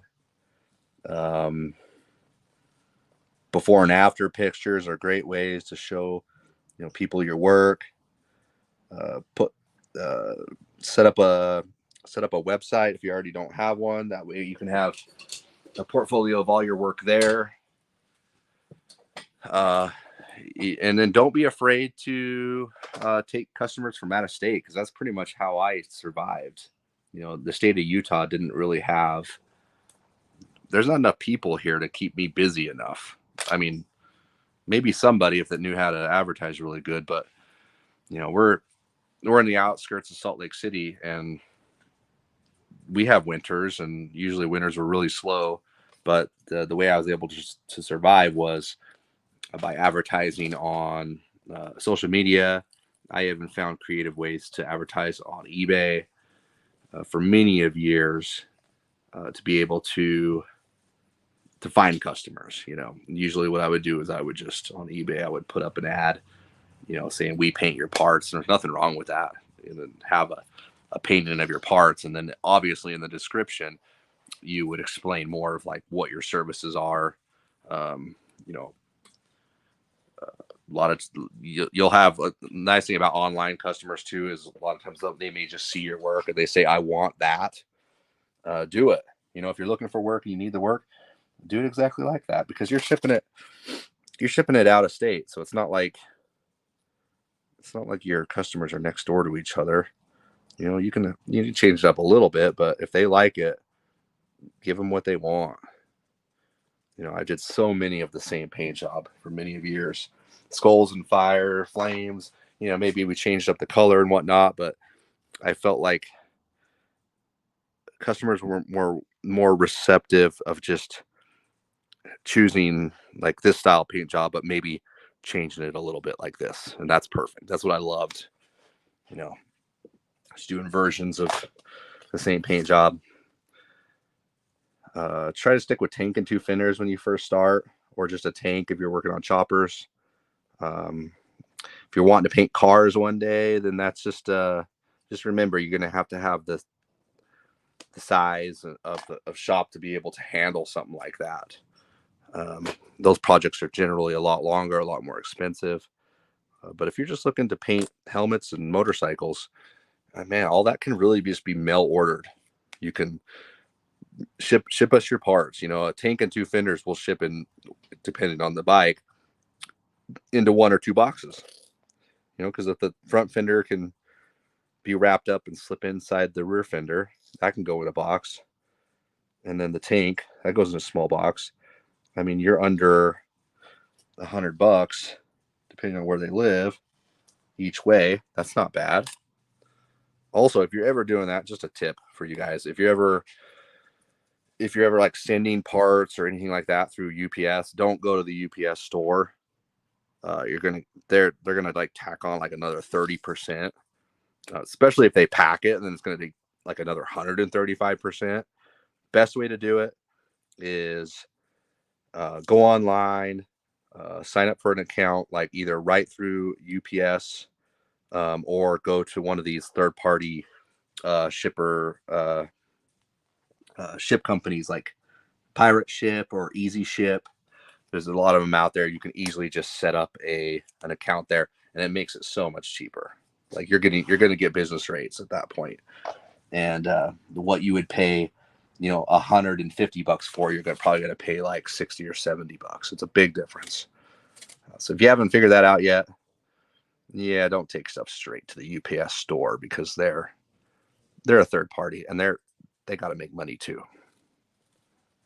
Before and after pictures are great ways to show, people your work. Set up a website if you already don't have one. That way you can have a portfolio of all your work there. And then don't be afraid to take customers from out of state, because that's pretty much how I survived. The state of Utah didn't really have. There's not enough people here to keep me busy enough. I mean, maybe somebody if that knew how to advertise really good, but we're in the outskirts of Salt Lake City, and we have winters, and usually winters were really slow. But the way I was able to survive was by advertising on social media. I even found creative ways to advertise on eBay for many of years to be able to find customers. Usually what I would do is I would just on eBay, I would put up an ad, saying we paint your parts. And there's nothing wrong with that. And then have a painting of your parts. And then obviously in the description, you would explain more of like what your services are. A lot of you'll have a nice thing about online customers too is a lot of times they may just see your work and they say, I want that. Do it. If you're looking for work and you need the work, do it exactly like that, because you're shipping it out of state. So it's not like your customers are next door to each other. You can change it up a little bit, but if they like it, give them what they want. I did so many of the same paint job for many of years. Skulls and fire, flames, maybe we changed up the color and whatnot, but I felt like customers were more receptive of just choosing like this style paint job, but maybe changing it a little bit like this. And that's perfect. That's what I loved. Just doing versions of the same paint job. Try to stick with tank and two fenders when you first start, or just a tank if you're working on choppers. If you're wanting to paint cars one day, then that's just remember you're going to have the size of shop to be able to handle something like that. Those projects are generally a lot longer, a lot more expensive. But if you're just looking to paint helmets and motorcycles, man, all that can really just be mail ordered. You can ship us your parts. A tank and two fenders will ship in, depending on the bike, into 1 or 2 boxes. Because if the front fender can be wrapped up and slip inside the rear fender, that can go in a box. And then the tank, that goes in a small box. I mean, you're under $100, depending on where they live, each way. That's not bad. Also, if you're ever doing that, just a tip for you guys. If you're ever like sending parts or anything like that through UPS, don't go to the UPS store. They're gonna like tack on like another 30%, especially if they pack it, and then it's gonna be like another 135%. Best way to do it is go online, sign up for an account, like either right through UPS or go to one of these third-party shipper ship companies like Pirate Ship or Easy Ship. There's a lot of them out there. You can easily just set up an account there, and it makes it so much cheaper. Like you're going to get business rates at that point. And what you would pay $150 for, you're probably going to pay like $60 or $70. It's a big difference. So if you haven't figured that out yet, yeah, don't take stuff straight to the UPS store, because they're a third party, and they got to make money too.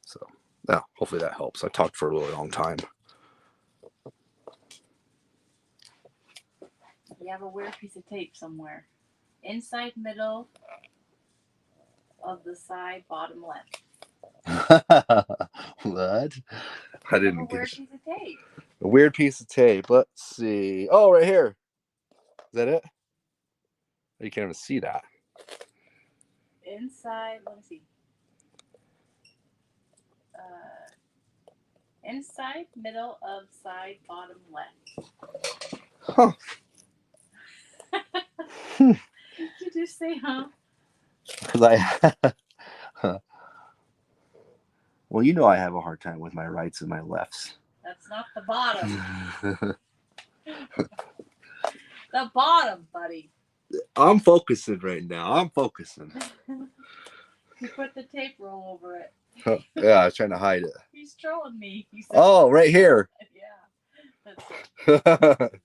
So hopefully that helps. I talked for a really long time. You have a weird piece of tape somewhere. Inside middle of the side bottom left. What? I didn't get a weird get piece of tape. A weird piece of tape. Let's see. Oh, right here. Is that it? You can't even see that. Inside, let me see. Inside middle of side bottom left. Huh. Did you just say, huh? Well, you know I have a hard time with my rights and my lefts. That's not the bottom. The bottom, buddy. I'm focusing right now. I'm focusing. You put the tape roll over it. Yeah, I was trying to hide it. He's trolling me. He said, oh, right here. Yeah. That's it.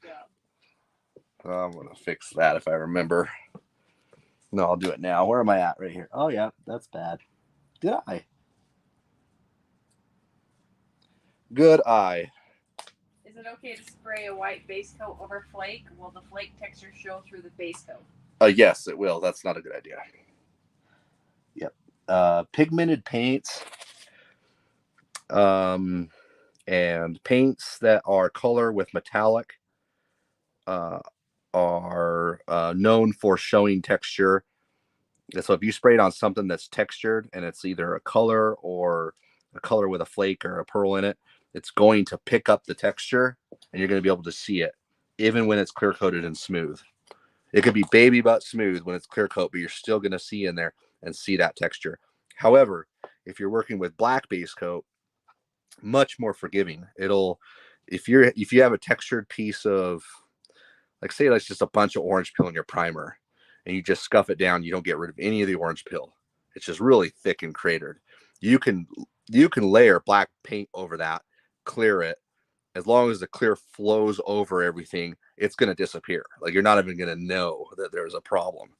I'm going to fix that if I remember. No, I'll do it now. Where am I at? Right here. Oh, yeah, that's bad. Did I? Good eye. Is it okay to spray a white base coat over flake? Will the flake texture show through the base coat? Yes, it will. That's not a good idea. Yep. Pigmented paints and paints that are color with metallic are known for showing texture. So if you spray it on something that's textured and it's either a color or a color with a flake or a pearl in it, it's going to pick up the texture, and you're going to be able to see it even when it's clear coated and smooth. It could be baby butt smooth when it's clear coat, but you're still going to see in there and see that texture. However, if you're working with black base coat, much more forgiving. If you have a textured piece of, like, say that's just a bunch of orange peel in your primer, and you just scuff it down, you don't get rid of any of the orange peel. It's just really thick and cratered. You can layer black paint over that, clear it. As long as the clear flows over everything, it's going to disappear. Like, you're not even going to know that there's a problem.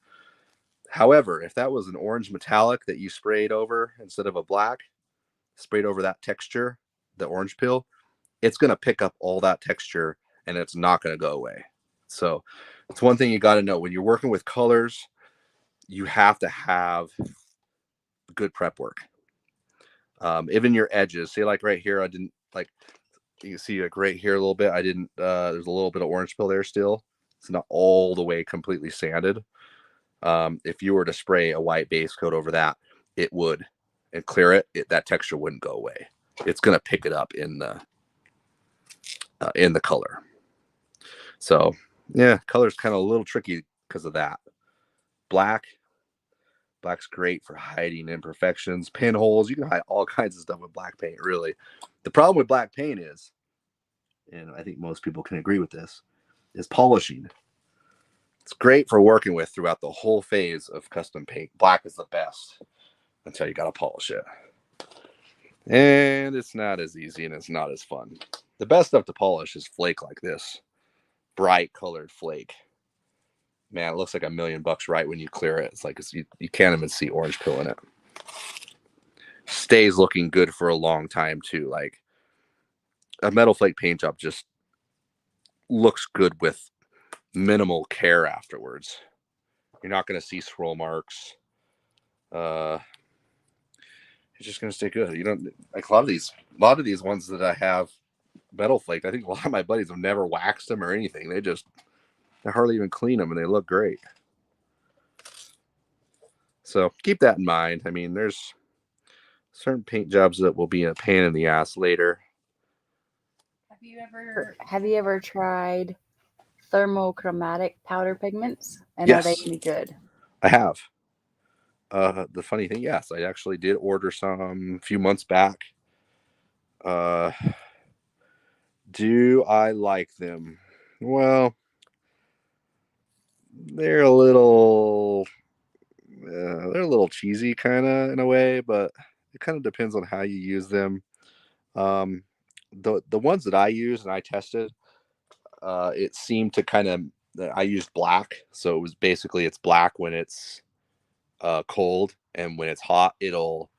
However, if that was an orange metallic that you sprayed over instead of a black, sprayed over that texture, the orange peel, it's going to pick up all that texture, and it's not going to go away. So it's one thing you got to know when you're working with colors. You have to have good prep work. Even your edges, say like right here, I didn't, like, you can see like right here a little bit, I didn't, there's a little bit of orange peel there still. It's not all the way completely sanded. If you were to spray a white base coat over that, it would, and clear it, that texture wouldn't go away. It's going to pick it up in the color. So yeah, color's kind of a little tricky because of that. Black's great for hiding imperfections, pinholes. You can hide all kinds of stuff with black paint, really. The problem with black paint is, and I think most people can agree with this, is polishing. It's great for working with throughout the whole phase of custom paint. Black is the best until you got to polish it. And it's not as easy, and it's not as fun. The best stuff to polish is flake like this. Bright colored flake. Man, it looks like $1 million right when you clear it. It's like you can't even see orange peel in it. Stays looking good for a long time too. Like, a metal flake paint job just looks good with minimal care afterwards. You're not going to see swirl marks. It's just going to stay good. You don't, like, a lot of these ones that I have metal flake, I think a lot of my buddies have never waxed them or anything. They hardly even clean them, and they look great. So keep that in mind. I mean, there's certain paint jobs that will be a pain in the ass later. Have you ever tried thermochromatic powder pigments? And yes, are they any good? I have. The funny thing, yes, I actually did order some a few months back. Do I like them? Well, they're a little they're a little cheesy kind of in a way, but it kind of depends on how you use them. The ones that I used and I tested, it seemed to kind of, I used black, so it was basically it's black when it's cold, and when it's hot it'll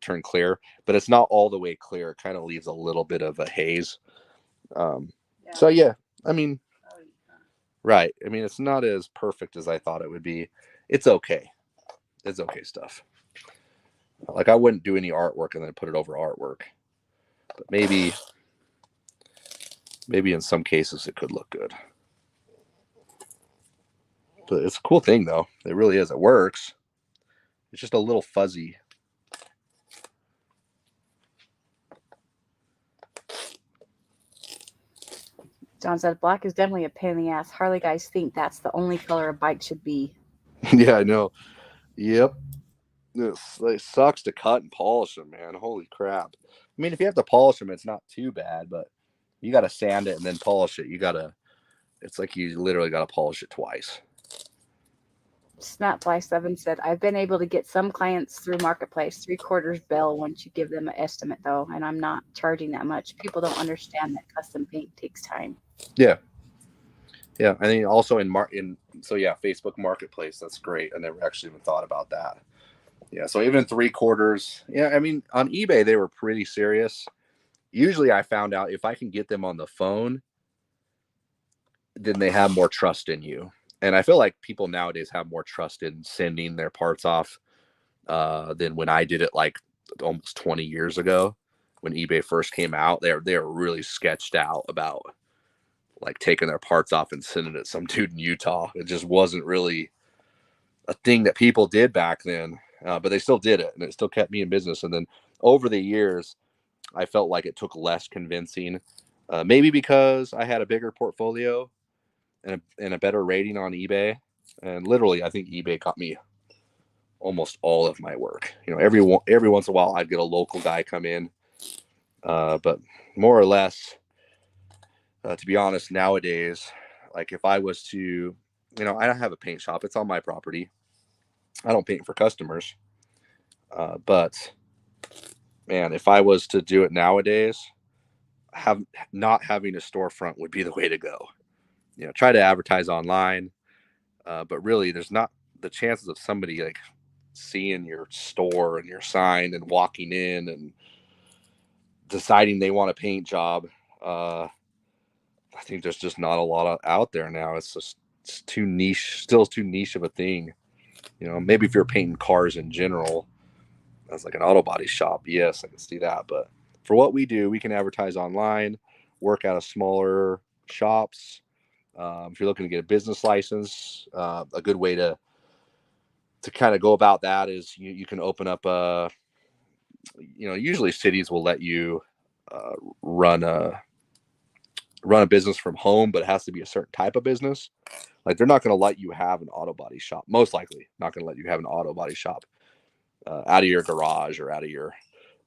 turn clear, but it's not all the way clear. It kind of leaves a little bit of a haze. So yeah, I mean, right, I mean, it's not as perfect as I thought it would be. It's okay stuff. Like, I wouldn't do any artwork and then put it over artwork, but maybe in some cases it could look good. But it's a cool thing though. It really is. It works. It's just a little fuzzy. John said black is definitely a pain in the ass. Harley guys think that's the only color a bike should be. Yeah, I know. Yep. It sucks to cut and polish them, man. Holy crap. I mean, if you have to polish them, it's not too bad, but you got to sand it and then polish it. It's like you literally got to polish it twice. Snapfly7 said, I've been able to get some clients through Marketplace, 3/4 bill once you give them an estimate, though, and I'm not charging that much. People don't understand that custom paint takes time. Yeah. Yeah. I think also Facebook Marketplace, that's great. I never actually even thought about that. Yeah. So even 3/4. Yeah. I mean, on eBay, they were pretty serious. Usually I found out if I can get them on the phone, then they have more trust in you. And I feel like people nowadays have more trust in sending their parts off than when I did it like almost 20 years ago. When eBay first came out, they were really sketched out about like taking their parts off and sending it to some dude in Utah. It just wasn't really a thing that people did back then, but they still did it, and it still kept me in business. And then over the years, I felt like it took less convincing, maybe because I had a bigger portfolio and a better rating on eBay. And literally, I think eBay got me almost all of my work. Every once in a while, I'd get a local guy come in, but more or less, to be honest, nowadays, like if I was to, I don't have a paint shop. It's on my property. I don't paint for customers, but man, if I was to do it nowadays, not having a storefront would be the way to go. Try to advertise online, but really there's not the chances of somebody like seeing your store and your sign and walking in and deciding they want a paint job. I think there's just not a lot out there now. It's too niche, still too niche of a thing. Maybe if you're painting cars in general, that's like an auto body shop. Yes, I can see that. But for what we do, we can advertise online, work out of smaller shops. If you're looking to get a business license, a good way to kind of go about that is you can open up usually cities will let you run a business from home, but it has to be a certain type of business. Like they're not going to let you have an auto body shop. Most likely not going to let you have an auto body shop out of your garage or out of your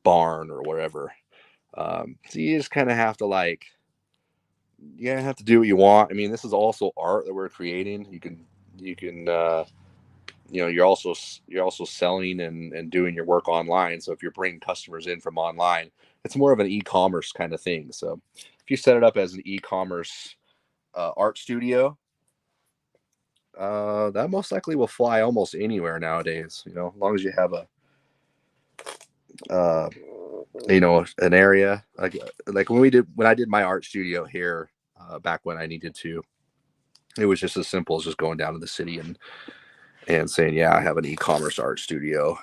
barn or wherever. So you just kind of have to have to do what you want. I mean, this is also art that we're creating. You can you're also selling and doing your work online. So if you're bringing customers in from online, it's more of an e-commerce kind of thing. So if you set it up as an e-commerce art studio, that most likely will fly almost anywhere nowadays. As long as you have an area like when I did my art studio here back when I needed to, it was just as simple as just going down to the city and saying, yeah, I have an e-commerce art studio.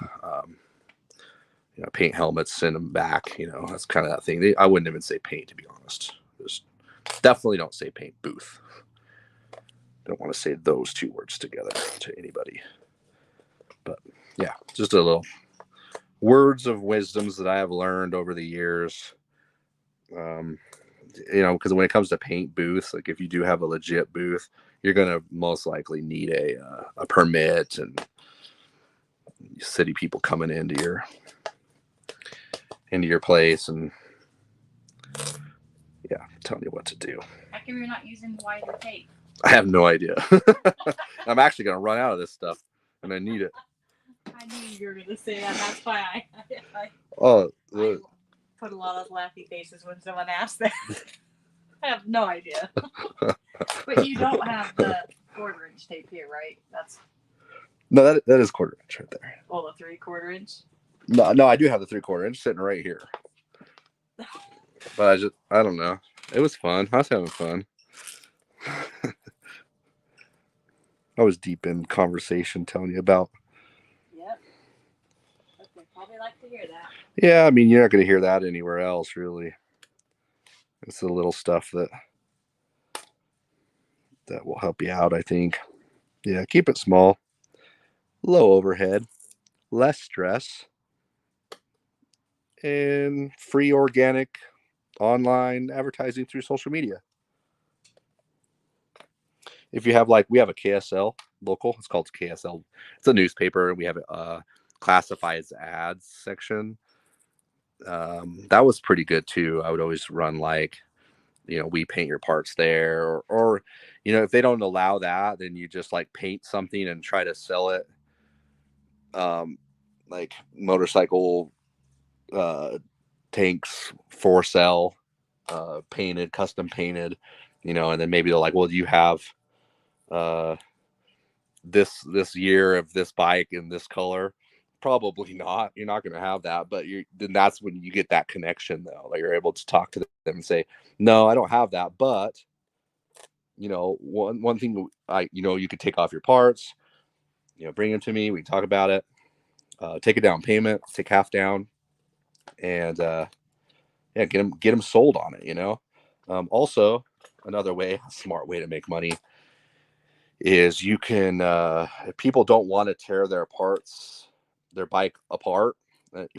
Paint helmets, send them back. That's kind of that thing. I wouldn't even say paint, to be honest. Just definitely don't say paint booth. Don't want to say those two words together to anybody. But yeah, just a little words of wisdoms that I have learned over the years. Because when it comes to paint booths, like if you do have a legit booth, you're going to most likely need a permit and city people coming into your place and telling you what to do. How come you're not using wider tape? I have no idea. I'm actually going to run out of this stuff. and I need it. I knew you were going to say that. That's why I Oh, put a lot of laughy faces when someone asked that. I have no idea. But you don't have the 1/4 inch tape here, right? That's no, that is 1/4 inch right there. the 3/4 inch. No, I do have the 3/4 inch sitting right here. But I don't know. It was fun. I was having fun. I was deep in conversation telling you about. Yep. But they probably like to hear that. Yeah, I mean, you're not going to hear that anywhere else, really. It's the little stuff that will help you out, I think. Yeah, keep it small, low overhead, less stress, and free organic online advertising through social media. If you have we have a KSL local, it's called KSL. It's a newspaper, and we have a classifieds ads section. That was pretty good too. I would always run we paint your parts there, or if they don't allow that, then you just paint something and try to sell it. Like motorcycle tanks for sale, painted, custom painted, and then maybe they're like, well, do you have this year of this bike in this color? Probably not. You're not going to have that, but then that's when you get that connection, though. You're able to talk to them and say, no, I don't have that, but one thing you could take off your parts, bring them to me. We can talk about it. Take a down payment, take half down, and get them sold on it. Also, another way, a smart way to make money is you can, if people don't want to tear their bike apart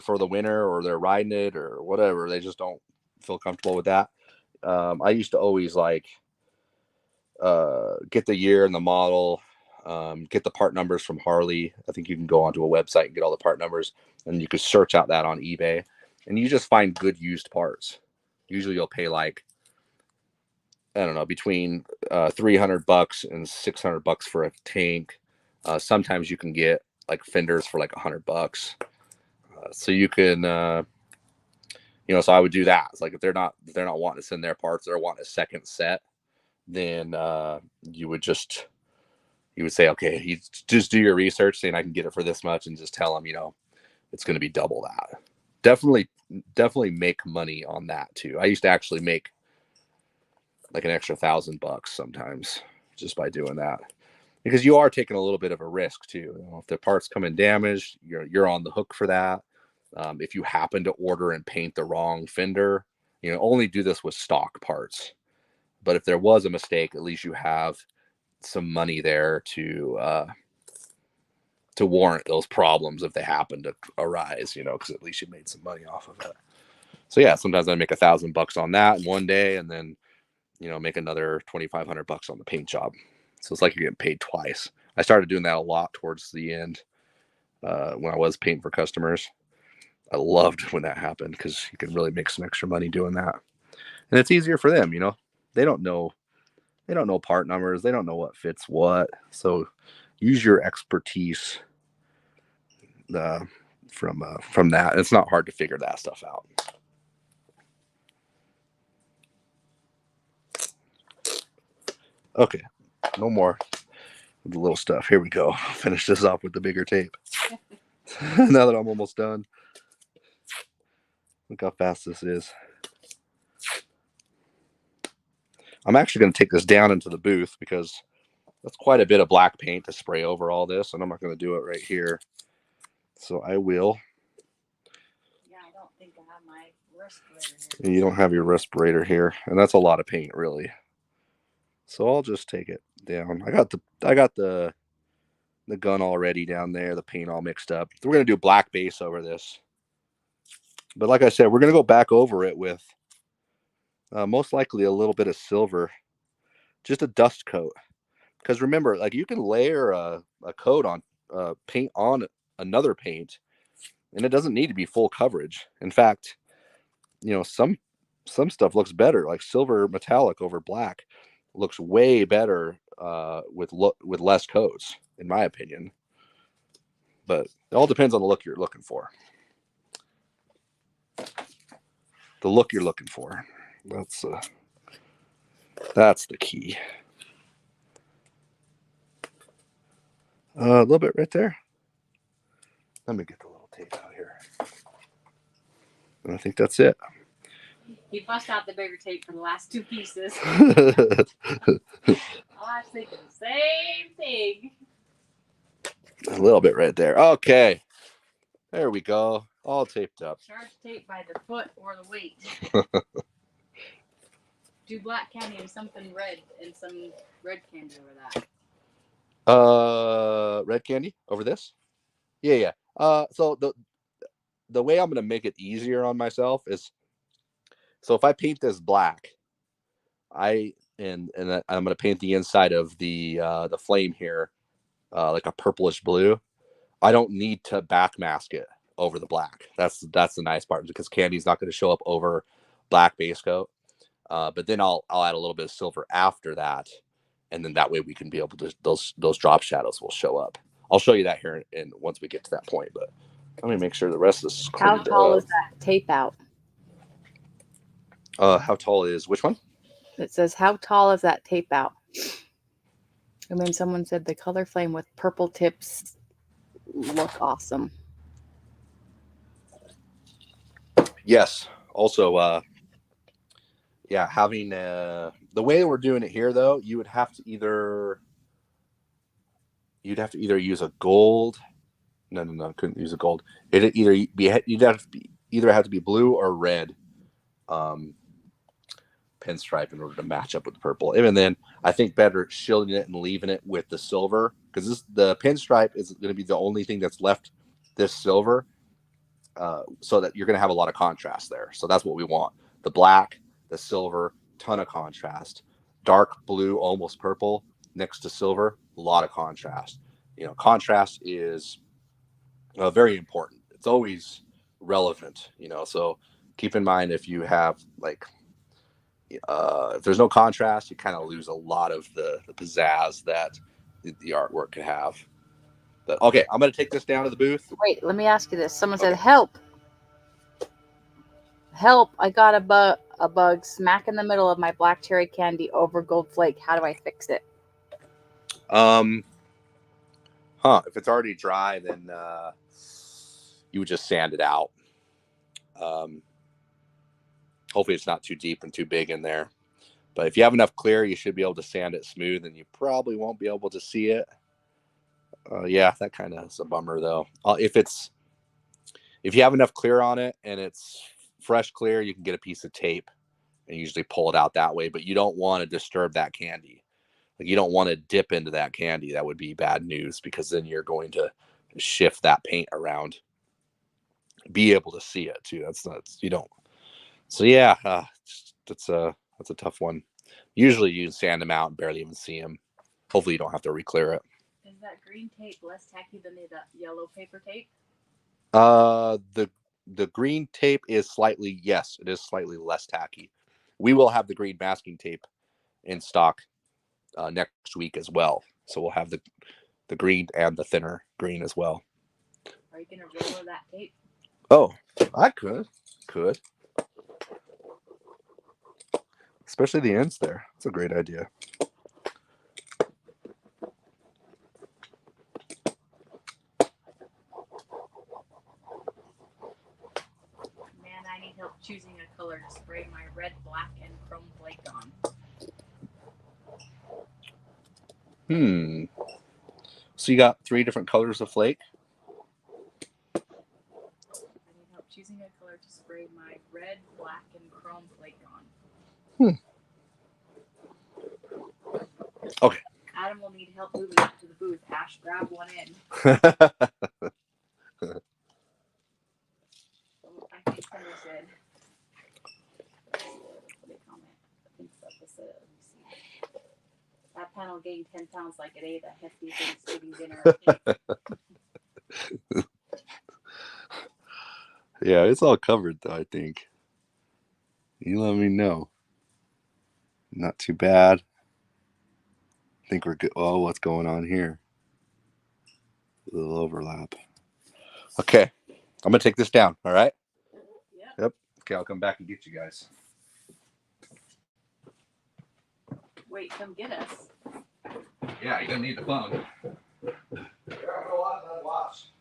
for the winter, or they're riding it or whatever, they just don't feel comfortable with that. I used to always get the year and the model, get the part numbers from Harley. I think you can go onto a website and get all the part numbers, and you could search out that on eBay, and you just find good used parts. Usually you'll pay I don't know, between $300 and $600 for a tank. Sometimes you can get fenders for $100. So you can, so I would do that. It's if they're not wanting to send their parts, they're wanting a second set, then you would say, okay, you just do your research, saying I can get it for this much, and just tell them, it's going to be double that. Definitely make money on that too. I used to actually make an extra $1,000 sometimes just by doing that, because you are taking a little bit of a risk too. If the parts come in damaged, you're on the hook for that. If you happen to order and paint the wrong fender, only do this with stock parts. But if there was a mistake, at least you have some money there to warrant those problems if they happen to arise, because at least you made some money off of it. So yeah, sometimes I make $1,000 on that in one day, and then make another $2,500 on the paint job. So it's you're getting paid twice. I started doing that a lot towards the end when I was painting for customers. I loved when that happened, because you can really make some extra money doing that, and it's easier for them. They don't know part numbers. They don't know what fits what. So use your expertise from that. It's not hard to figure that stuff out. Okay, no more of the little stuff. Here we go. Finish this off with the bigger tape. Now that I'm almost done. Look how fast this is. I'm actually going to take this down into the booth, because that's quite a bit of black paint to spray over all this, and I'm not going to do it right here. So I will. Yeah, I don't think I have my respirator here. You don't have your respirator here, and that's a lot of paint, really. So I'll just take it down. I got the gun already down there, the paint all mixed up. We're going to do black base over this. But like I said, we're going to go back over it with most likely a little bit of silver, just a dust coat. Because remember, you can layer a coat on paint on another paint, and it doesn't need to be full coverage. In fact, some stuff looks better, like silver metallic over black looks way better with less coats, in my opinion. but it all depends on the look you're looking for. The look you're looking for. That's the key. A little bit right there. Let me get the little tape out here. And I think that's it. You bust out the bigger tape for the last 2 pieces. I was thinking the same thing. A little bit right there. Okay. There we go. All taped up. Charge tape by the foot or the weight. Do black candy and something red and some red candy over that. Red candy over this? Yeah. So the way I'm gonna make it easier on myself is, so if I paint this black, I'm gonna paint the inside of the flame here like a purplish blue. I don't need to backmask it over the black. That's the nice part, because candy's not going to show up over black base coat. But then I'll add a little bit of silver after that, and then that way we can be able to, those drop shadows will show up. I'll show you that here in once we get to that point. But let me make sure the rest of this is How cleaned tall up. is that tape out? How tall is which one? It says, how tall is that tape out? And then someone said the color flame with purple tips look awesome. Yes. Also, yeah, having the way that we're doing it here, though, you'd have to either use a gold. No, couldn't use a gold. You'd have to be blue or red pinstripe in order to match up with the purple. Even then, I think better shielding it and leaving it with the silver, because the pinstripe is going to be the only thing that's left this silver, so that you're going to have a lot of contrast there. So that's what we want: the black, the silver, ton of contrast, dark blue, almost purple next to silver, a lot of contrast. Contrast is very important. It's always relevant, so keep in mind, if you have if there's no contrast, you kind of lose a lot of the pizzazz that the artwork could have. But okay, I'm going to take this down to the booth. Wait, let me ask you this. Someone said, help. Help, I got a bug smack in the middle of my black cherry candy over gold flake. How do I fix it? If it's already dry, then you would just sand it out. Hopefully it's not too deep and too big in there. But if you have enough clear, you should be able to sand it smooth, and you probably won't be able to see it. Yeah, that kind of is a bummer, though. If you have enough clear on it and it's fresh clear, you can get a piece of tape and usually pull it out that way. But you don't want to disturb that candy. You don't want to dip into that candy. That would be bad news, because then you're going to shift that paint around. Be able to see it too. You don't. So yeah, that's a tough one. Usually you sand them out and barely even see them. Hopefully you don't have to re-clear it. Is that green tape less tacky than the yellow paper tape? The green tape is slightly less tacky. We will have the green masking tape in stock next week as well. So we'll have the green and the thinner green as well. Are you gonna roller that tape? Oh, I could. Especially the ends there. That's a great idea. Man, I need help choosing a color to spray my red, black, and chrome flake on. So you got 3 different colors of flake? I need help choosing a color to spray my red, black, and chrome flake on. Okay. Adam will need help moving up to the booth. Ash, grab one in. I think someone said, what did they comment? I think said, let me see. That panel gained 10 pounds like it ate a hefty Thanksgiving dinner. Yeah, it's all covered though, I think. You let me know. Not too bad. I think we're good. Oh, what's going on here? A little overlap. Okay, I'm gonna take this down. All right. Yep. Yep. Okay, I'll come back and get you guys. Wait, come get us. Yeah, you're gonna need the phone. Watch.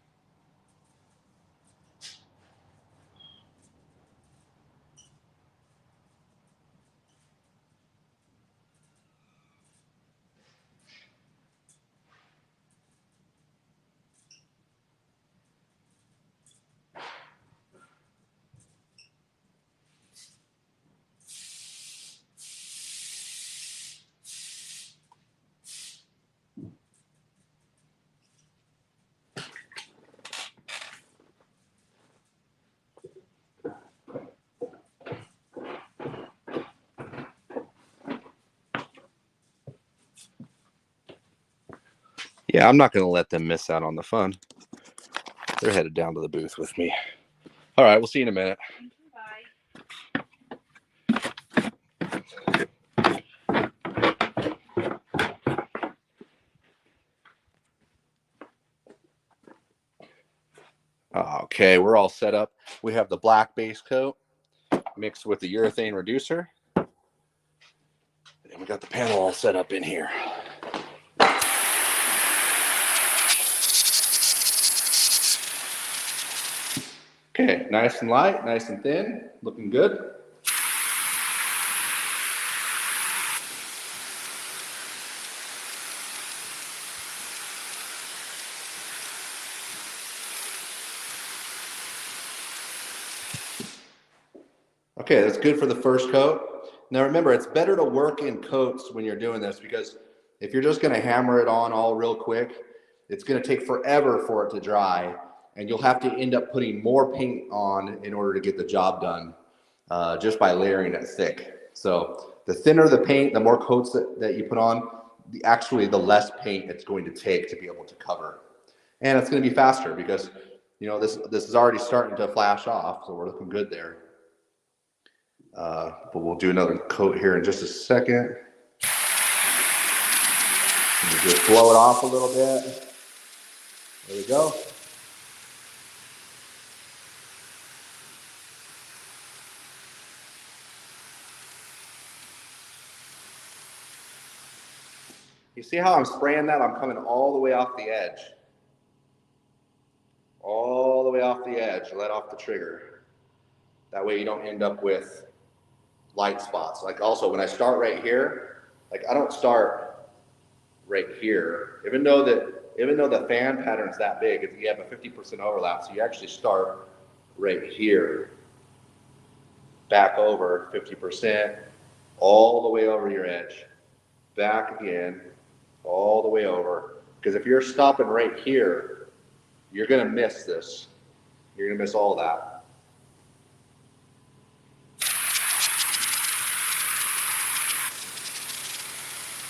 Yeah, I'm not gonna let them miss out on the fun. They're headed down to the booth with me. All right, we'll see you in a minute. Thank you, bye. Okay, we're all set up. We have the black base coat mixed with the urethane reducer. And we got the panel all set up in here. Okay, nice and light, nice and thin, looking good. Okay, that's good for the first coat. Now remember, it's better to work in coats when you're doing this, because if you're just gonna hammer it on all real quick, it's gonna take forever for it to dry, and you'll have to end up putting more paint on in order to get the job done, just by layering it thick. So the thinner the paint, the more coats that you put on, actually the less paint it's going to take to be able to cover. And it's gonna be faster because, you know, this is already starting to flash off, so we're looking good there. But we'll do another coat here in just a second. Just blow it off a little bit. There we go. You see how I'm spraying that? I'm coming all the way off the edge. All the way off the edge, let off the trigger. That way you don't end up with light spots. Like also when I start right here, like I don't start right here. Even though the fan pattern's that big, you have a 50% overlap, so you actually start right here. Back over 50%, all the way over your edge. Back again, all the way over. Because if you're stopping right here, you're gonna miss this. You're gonna miss all that.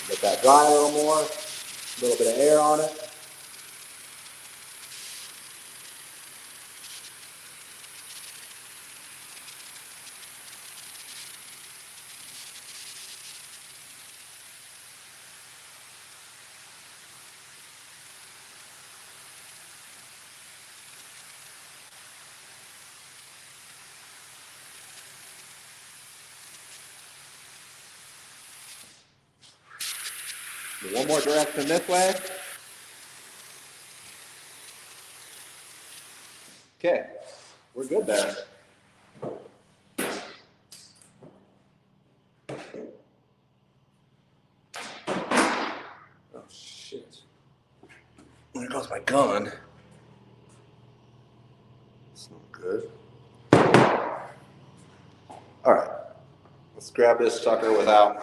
Let that dry a little more, a little bit of air on it. Do one more direction this way. Okay, we're good there. Oh shit. There goes my gun. That's not good. All right, let's grab this sucker without,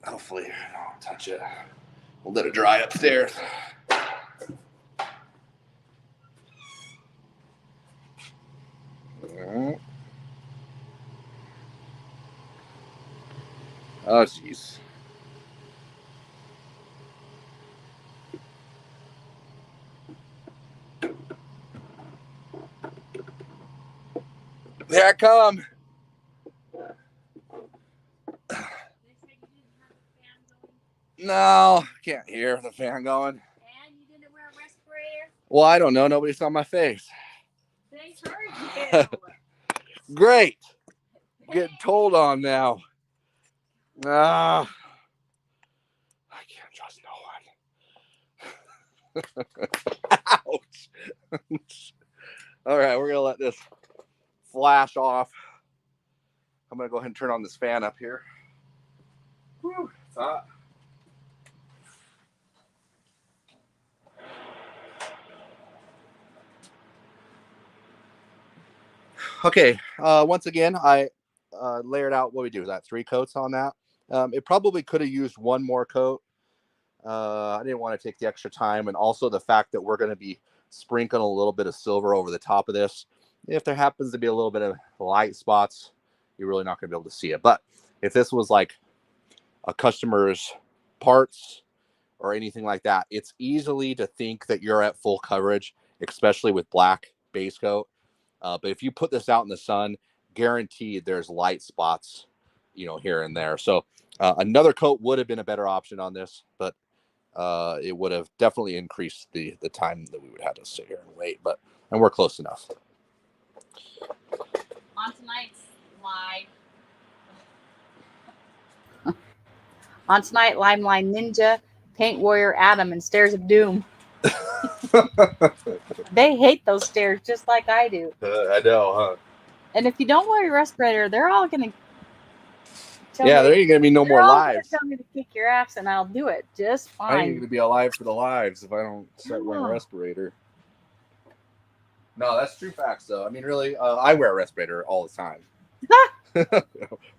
hopefully I don't touch it. We'll let it dry upstairs. Alright. Oh jeez. There I come. No, can't hear the fan going. And you didn't wear a Well, I don't know. Nobody saw my face. They heard you. Great. Getting told on now. Ah. I can't trust no one. Ouch. All right, we're going to let this flash off. I'm going to go ahead and turn on this fan up here. Whew, it's hot. Okay, once again, I layered out what we do. That 3 coats on that. It probably could have used 1 more coat. I didn't want to take the extra time, and also the fact that we're going to be sprinkling a little bit of silver over the top of this. If there happens to be a little bit of light spots, you're really not going to be able to see it. But if this was like a customer's parts or anything like that, it's easily to think that you're at full coverage, especially with black base coat. But if you put this out in the sun, guaranteed there's light spots, here and there. So another coat would have been a better option on this, but it would have definitely increased the time that we would have to sit here and wait. And we're close enough. On tonight's live. On tonight, Limeline Ninja, Paint Warrior Adam, and Stairs of Doom. They hate those stairs just like I do. I know, huh? And if you don't wear your respirator, they're all going to there ain't going to be no more lives. Tell me to kick your ass, and I'll do it just fine. I ain't going to be alive for the lives if I don't start wearing a respirator. No, that's true facts, though. I mean, really, I wear a respirator all the time.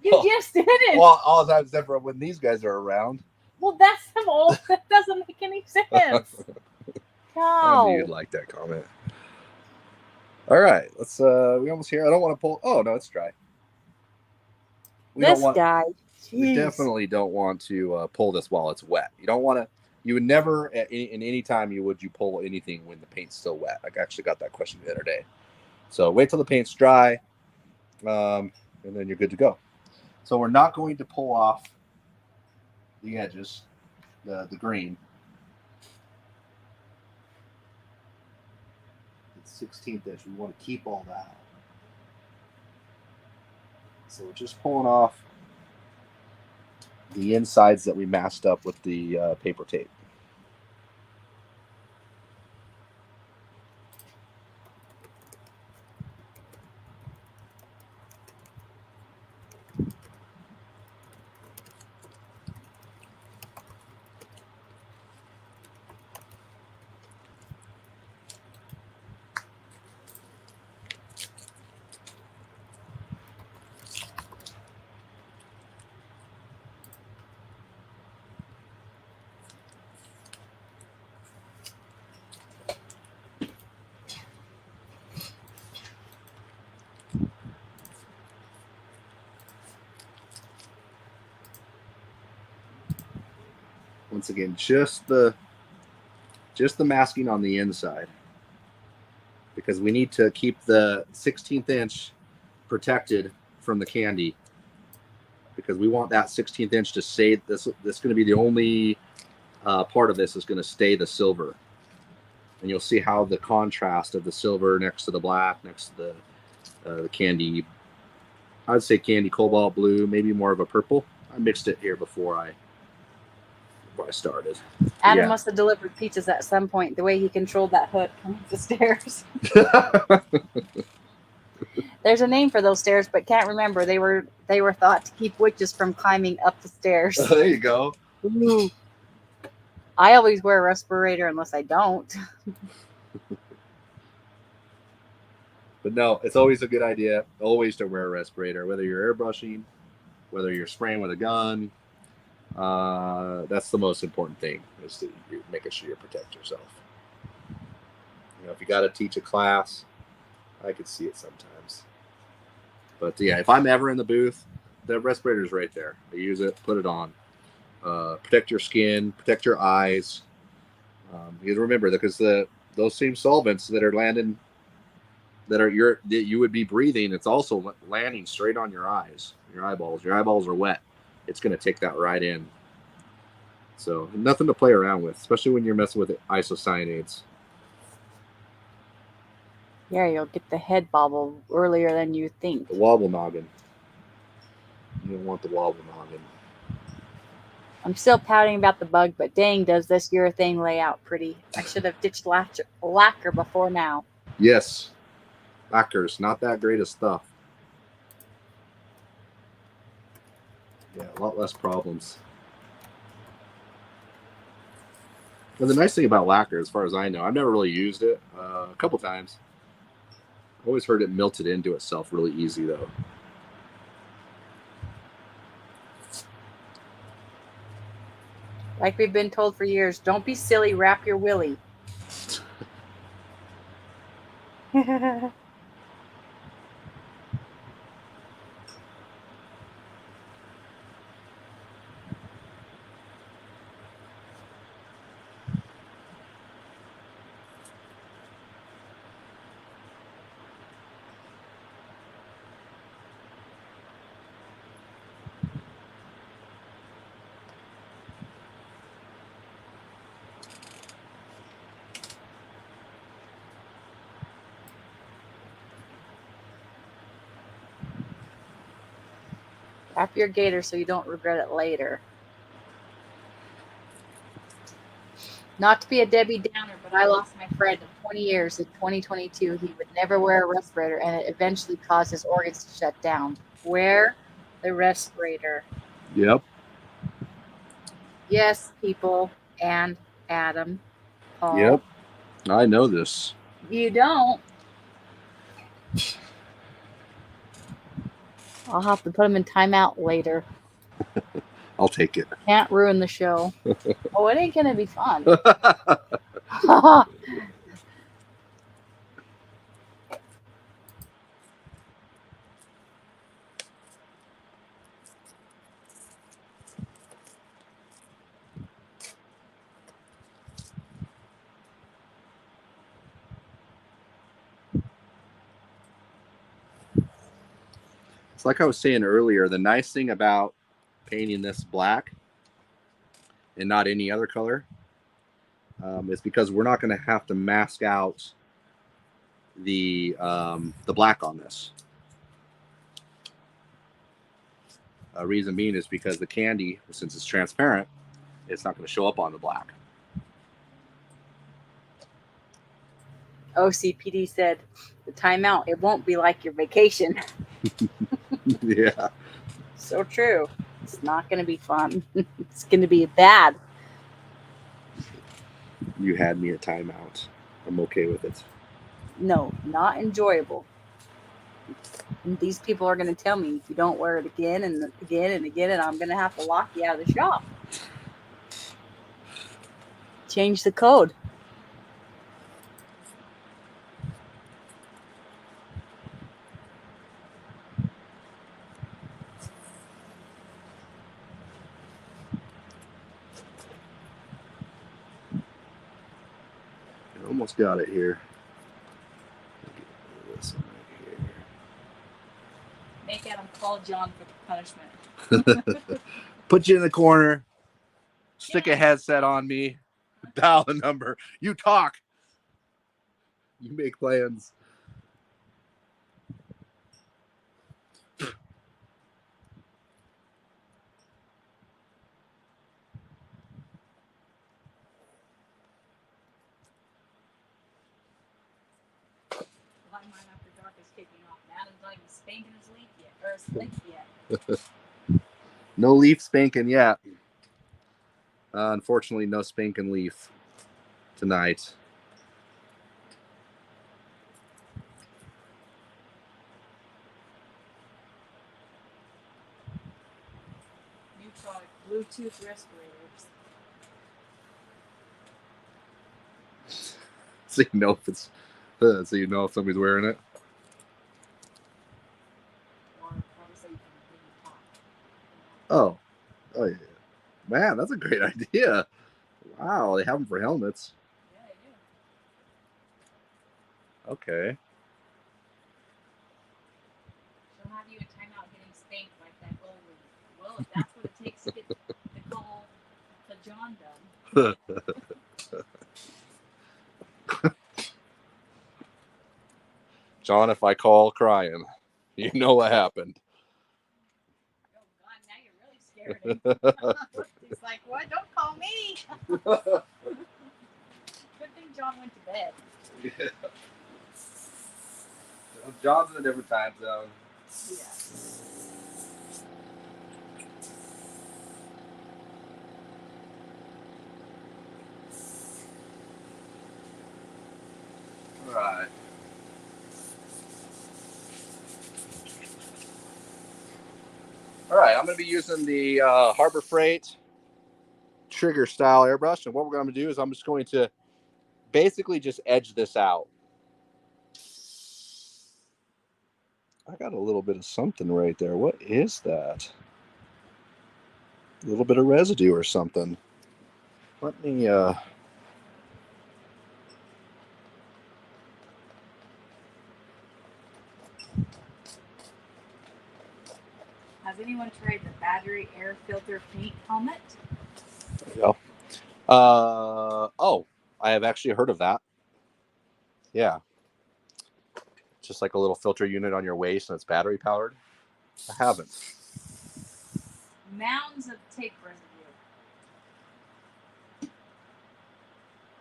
You just didn't. Well, all the time except for when these guys are around. Well, that's some old. That doesn't make any sense. I knew you'd like that comment. All right, let's. We almost here. I don't want to pull. Oh no, it's dry. We definitely don't want to pull this while it's wet. You don't want to. You would never, in any time, you pull anything when the paint's still wet. I actually got that question the other day. So wait till the paint's dry, and then you're good to go. So we're not going to pull off the edges, the green. It's 16th inch. We want to keep all that. So we're just pulling off the insides that we masked up with the paper tape. Once again, just the masking on the inside, because we need to keep the 16th inch protected from the candy, because we want that 16th inch to stay. This is going to be the only part of this is going to stay the silver, and you'll see how the contrast of the silver next to the black, next to the candy. I'd say candy cobalt blue, maybe more of a purple. I mixed it here before I started. Adam must have delivered pizzas at some point. The way he controlled that hood coming up the stairs. There's a name for those stairs, but can't remember. They were thought to keep witches from climbing up the stairs. There you go. Ooh. I always wear a respirator unless I don't. But no, it's always a good idea always to wear a respirator, whether you're airbrushing, whether you're spraying with a gun. That's the most important thing, is that you're making sure you protect yourself. If you got to teach a class, I could see it sometimes. But yeah, if I'm ever in the booth, the respirator's right there. I use it, put it on. Protect your skin, protect your eyes. Because remember, because those same solvents that are landing, that you would be breathing, it's also landing straight on your eyes, your eyeballs. Your eyeballs are wet. It's going to take that right in. So nothing to play around with, especially when you're messing with isocyanate. Yeah, you'll get the head bobble earlier than you think. The wobble noggin. You don't want the wobble noggin. I'm still pouting about the bug, but dang, does this urethane lay out pretty. I should have ditched lacquer before now. Yes. Lacquer's not that great of stuff. Yeah, a lot less problems. But the nice thing about lacquer, as far as I know, I've never really used it. A couple times. I've always heard it melted into itself really easy, though. Like we've been told for years, don't be silly, wrap your willy. Wrap your gator so you don't regret it later. Not to be a Debbie Downer, but I lost my friend of 20 years in 2022. He would never wear a respirator, and it eventually caused his organs to shut down. Wear the respirator. Yep. Yes, people and Adam, Paul. Yep. I know this. You don't. I'll have to put him in timeout later. I'll take it. Can't ruin the show. Oh, it ain't gonna be fun. It's like I was saying earlier, the nice thing about painting this black and not any other color is because we're not going to have to mask out the black on this. Reason being is because the candy, since it's transparent, it's not going to show up on the black. OCPD said, the timeout, it won't be like your vacation. Yeah. So true. It's not going to be fun. It's going to be bad. You had me at timeout. I'm okay with it. No, not enjoyable. And these people are going to tell me if you don't wear it again and again and again, and I'm going to have to lock you out of the shop. Change the code. Almost got it here. This one right here. Make Adam call John for punishment. Put you in the corner. Stick a headset on me. Dial the number. You talk. You make plans. Light mine after dark is kicking off. Adam's not even spanking his leaf yet, or his lick yet. No leaf spanking yet. Unfortunately, no spanking leaf tonight. New product, Bluetooth respirators. So you know if it's so you know if somebody's wearing it. Or obviously you can maybe talk. Oh yeah, man, that's a great idea. Wow, they have them for helmets. Yeah, they do. Okay. She'll have you in timeout getting spanked like that gold leaf. Well, if that's what it takes to get Nicole to John done. John, if I call crying, you know what happened. Oh God, now you're really scared him. He's like, what? Don't call me. Good thing John went to bed. Yeah. John's in a different time zone. Yeah. All right. All right, I'm going to be using the Harbor Freight trigger style airbrush, and what we're going to do is I'm just going to basically just edge this out. I got a little bit of something right there. What is that? A little bit of residue or something. Let me Has anyone tried the battery air filter paint helmet? there we go. Oh, I have actually heard of that. Yeah. Just like a little filter unit on your waist and it's battery powered. I haven't. Mounds of tape residue.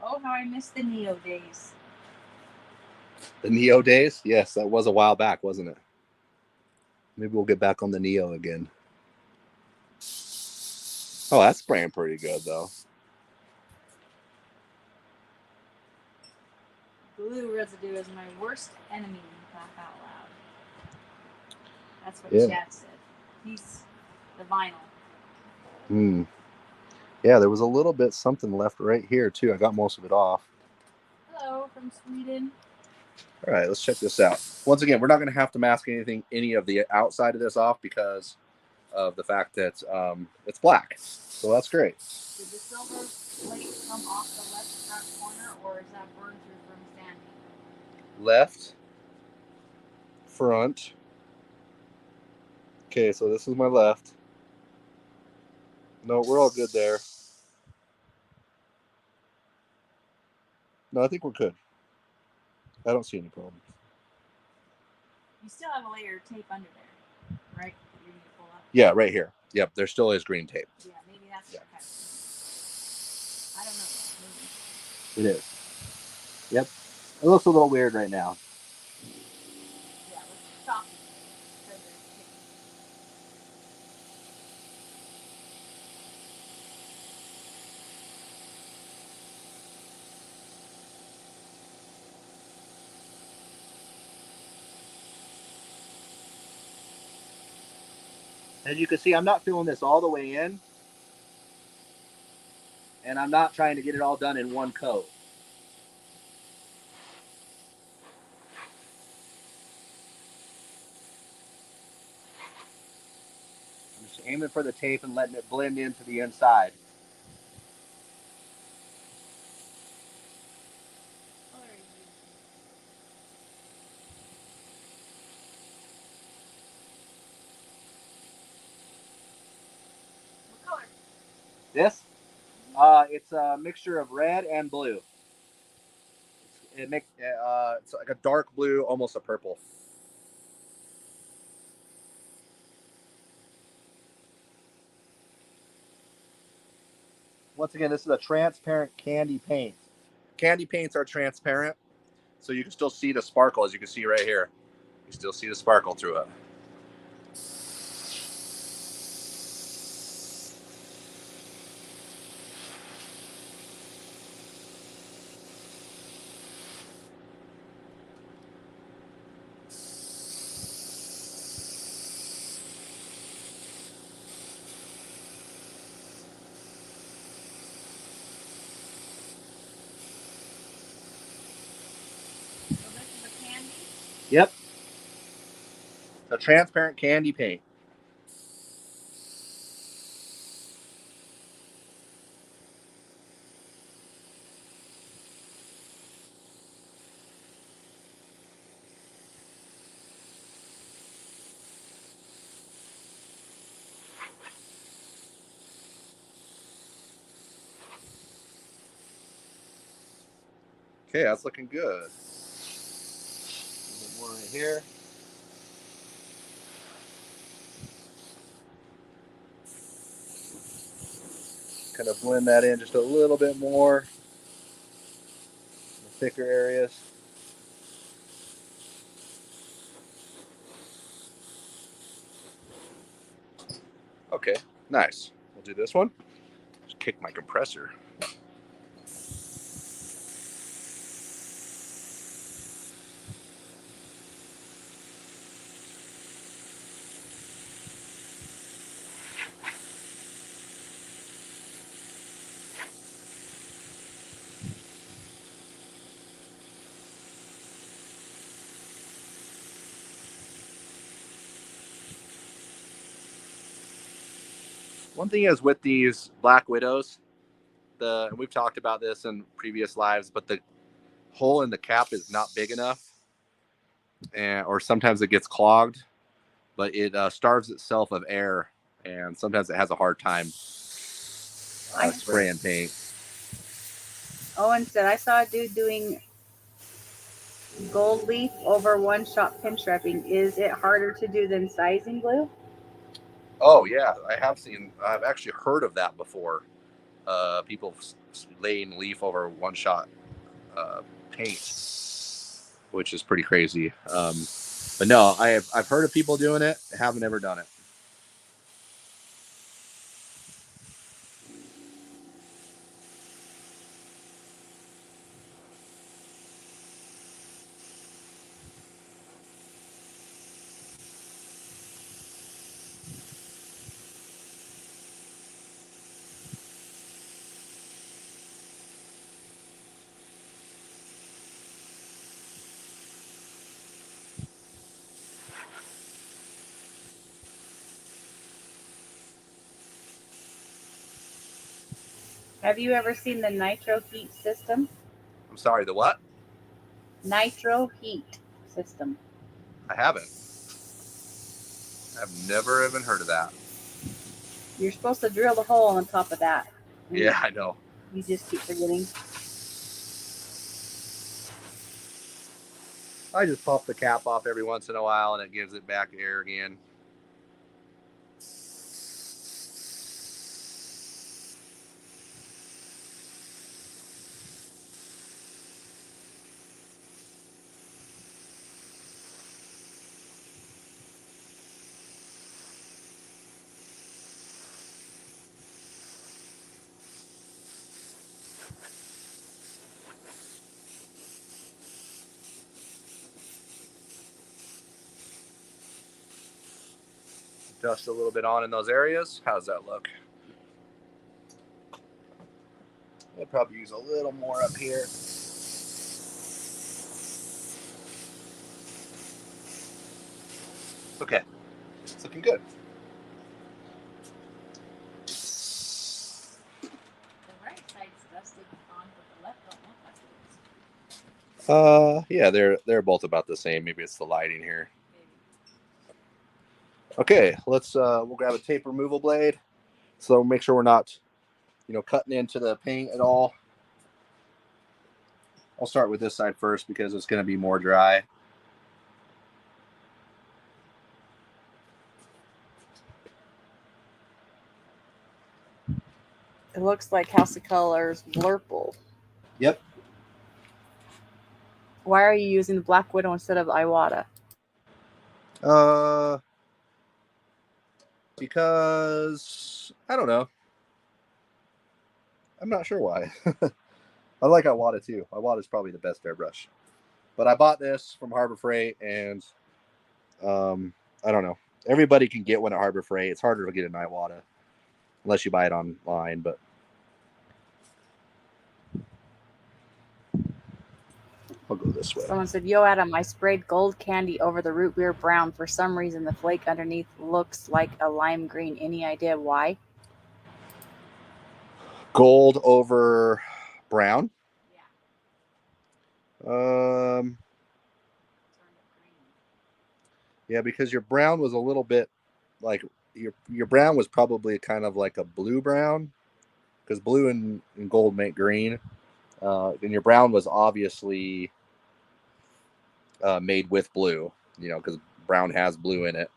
Oh, how I miss the Neo days. The Neo days? Yes, that was a while back, wasn't it? Maybe we'll get back on the Neo again. Oh, that's spraying pretty good, though. Glue residue is my worst enemy, laugh out loud. That's what Yeah. Chad said. He's the vinyl. Yeah, there was a little bit something left right here, too. I got most of it off. Hello from Sweden. All right, let's check this out. Once again, we're not going to have to mask any of the outside of this off because of the fact that it's black. So that's great. Did the silver plate come off the left front corner, or is that burned through from sanding? Left, front. Okay, so this is my left. No, we're all good there. No, I think we're good. I don't see any problems. You still have a layer of tape under there, right? That you need to pull up. Yeah, right here. Yep, there still is green tape. Yeah, maybe that's what kind of thing. I don't know. Maybe. It is. Yep. It looks a little weird right now. Yeah, let's stop it. Because there's tape. As you can see, I'm not filling this all the way in. And I'm not trying to get it all done in one coat. I'm just aiming for the tape and letting it blend into the inside. Color are you using? What color? This? It's a mixture of red and blue. It's like a dark blue, almost a purple. Once again, this is a transparent candy paint. Candy paints are transparent, so you can still see the sparkle, as you can see right here. You still see the sparkle through it. So this is a candy? Yep. A transparent candy paint. Okay, that's looking good. One right here. Kind of blend that in just a little bit more. The thicker areas. Okay, nice. We'll do this one. Just kick my compressor. One thing is with these Black Widows, and we've talked about this in previous lives, but the hole in the cap is not big enough, or sometimes it gets clogged, but it starves itself of air, and sometimes it has a hard time spraying paint. Owen said, I saw a dude doing gold leaf over one-shot pin strapping. Is it harder to do than sizing glue? Oh yeah, I've actually heard of that before. People laying leaf over one-shot paint, which is pretty crazy. But no, I've heard of people doing it. Haven't ever done it. Have you ever seen the nitro heat system? I'm sorry, the what? Nitro heat system. I haven't. I've never even heard of that. You're supposed to drill the hole on top of that. Yeah, I know. You just keep forgetting. I just pop the cap off every once in a while, and it gives it back air again. Dust a little bit on in those areas. How's that look? I'll probably use a little more up here. Okay, it's looking good. The right side's dusted on, but the left don't look like it is. Yeah, they're both about the same. Maybe it's the lighting here. Okay, we'll grab a tape removal blade. So make sure we're not, cutting into the paint at all. I'll start with this side first because it's going to be more dry. It looks like House of Colors Blurple. Yep. Why are you using the Black Widow instead of Iwata? Because I don't know. I'm not sure why. I like Iwata too. Iwata is probably the best airbrush. But I bought this from Harbor Freight, and I don't know. Everybody can get one at Harbor Freight. It's harder to get an Iwata unless you buy it online. But I'll go this way. Someone said, yo, Adam, I sprayed gold candy over the root beer brown. For some reason, the flake underneath looks like a lime green. Any idea why? Gold over brown? Yeah. Yeah, because your brown was a little bit like your brown was probably kind of like a blue brown, because blue and gold make green. And your brown was obviously made with blue, you know, because brown has blue in it.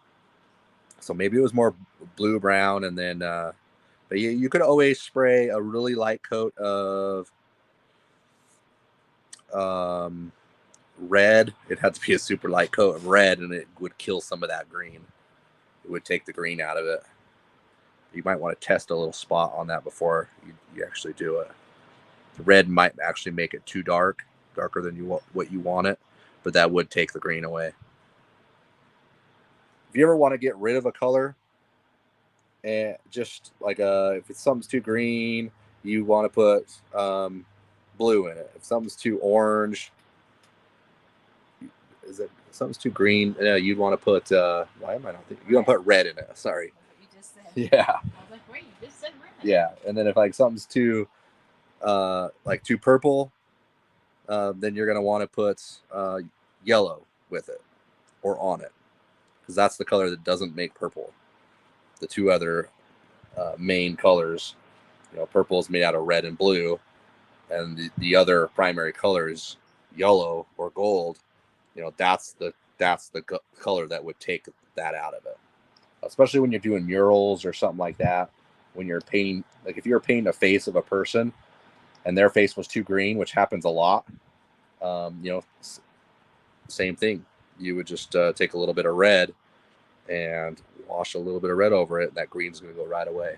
So maybe it was more blue brown, and then but you could always spray a really light coat of red. It had to be a super light coat of red, and it would kill some of that green. It would take the green out of it. You might want to test a little spot on that before you actually do it. The red might actually make it too dark, darker than what you want it, but that would take the green away. If you ever want to get rid of a color, and just like if something's too green, you want to put blue in it. If something's too orange, if something's too green, you'd want to put why am I not thinking? You want to put red in it. Sorry. You just said. Yeah. I was like, wait, you just said red. Yeah, and then if like something's too too purple, then you're gonna want to put yellow with it or on it, because that's the color that doesn't make purple. The two other main colors, you know, purple is made out of red and blue, and the other primary color is yellow or gold. You know, that's the color that would take that out of it, especially when you're doing murals or something like that. When you're painting, like if you're painting a face of a person and their face was too green, which happens a lot, you know, same thing. You would just take a little bit of red and wash a little bit of red over it, and that green's going to go right away.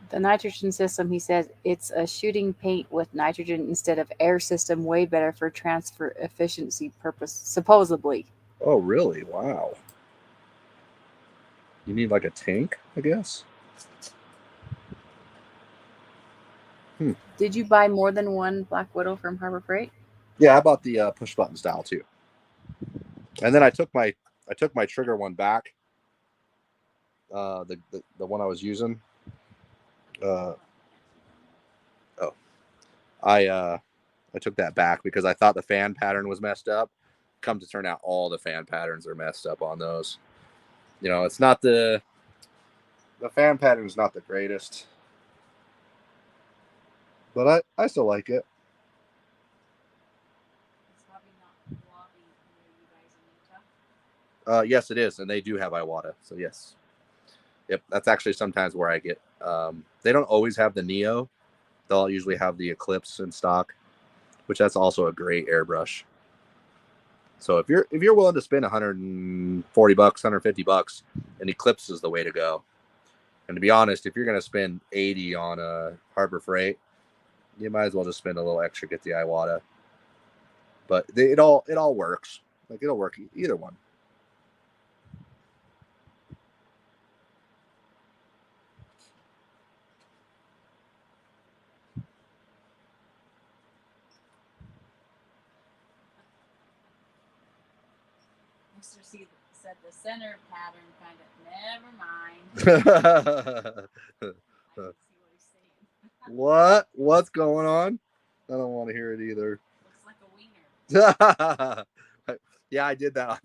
The nitrogen system, he says, it's a shooting paint with nitrogen instead of air system, way better for transfer efficiency purpose, supposedly. Oh, really? Wow. You need like a tank, I guess? Did you buy more than one Black Widow from Harbor Freight? Yeah, I bought the push button style too. And then I took my trigger one back. The one I was using. I took that back because I thought the fan pattern was messed up. Come to turn out, all the fan patterns are messed up on those. You know, it's not the fan pattern's not the greatest, but I still like it. It's probably not lobby near you guys in Utah. Yes, it is, and they do have Iwata, so yes. Yep, that's actually sometimes where I get. They don't always have the Neo. They'll usually have the Eclipse in stock, which that's also a great airbrush. So if you're willing to spend $140, $150, an Eclipse is the way to go. And to be honest, if you're going to spend $80 on a Harbor Freight, you might as well just spend a little extra, get the Iwata. But it all works. Like, it'll work either one. Mr. C said the center pattern kind of, never mind. I see what he's saying. What's going on? I don't want to hear it either. Looks like a wiener. Yeah, I did that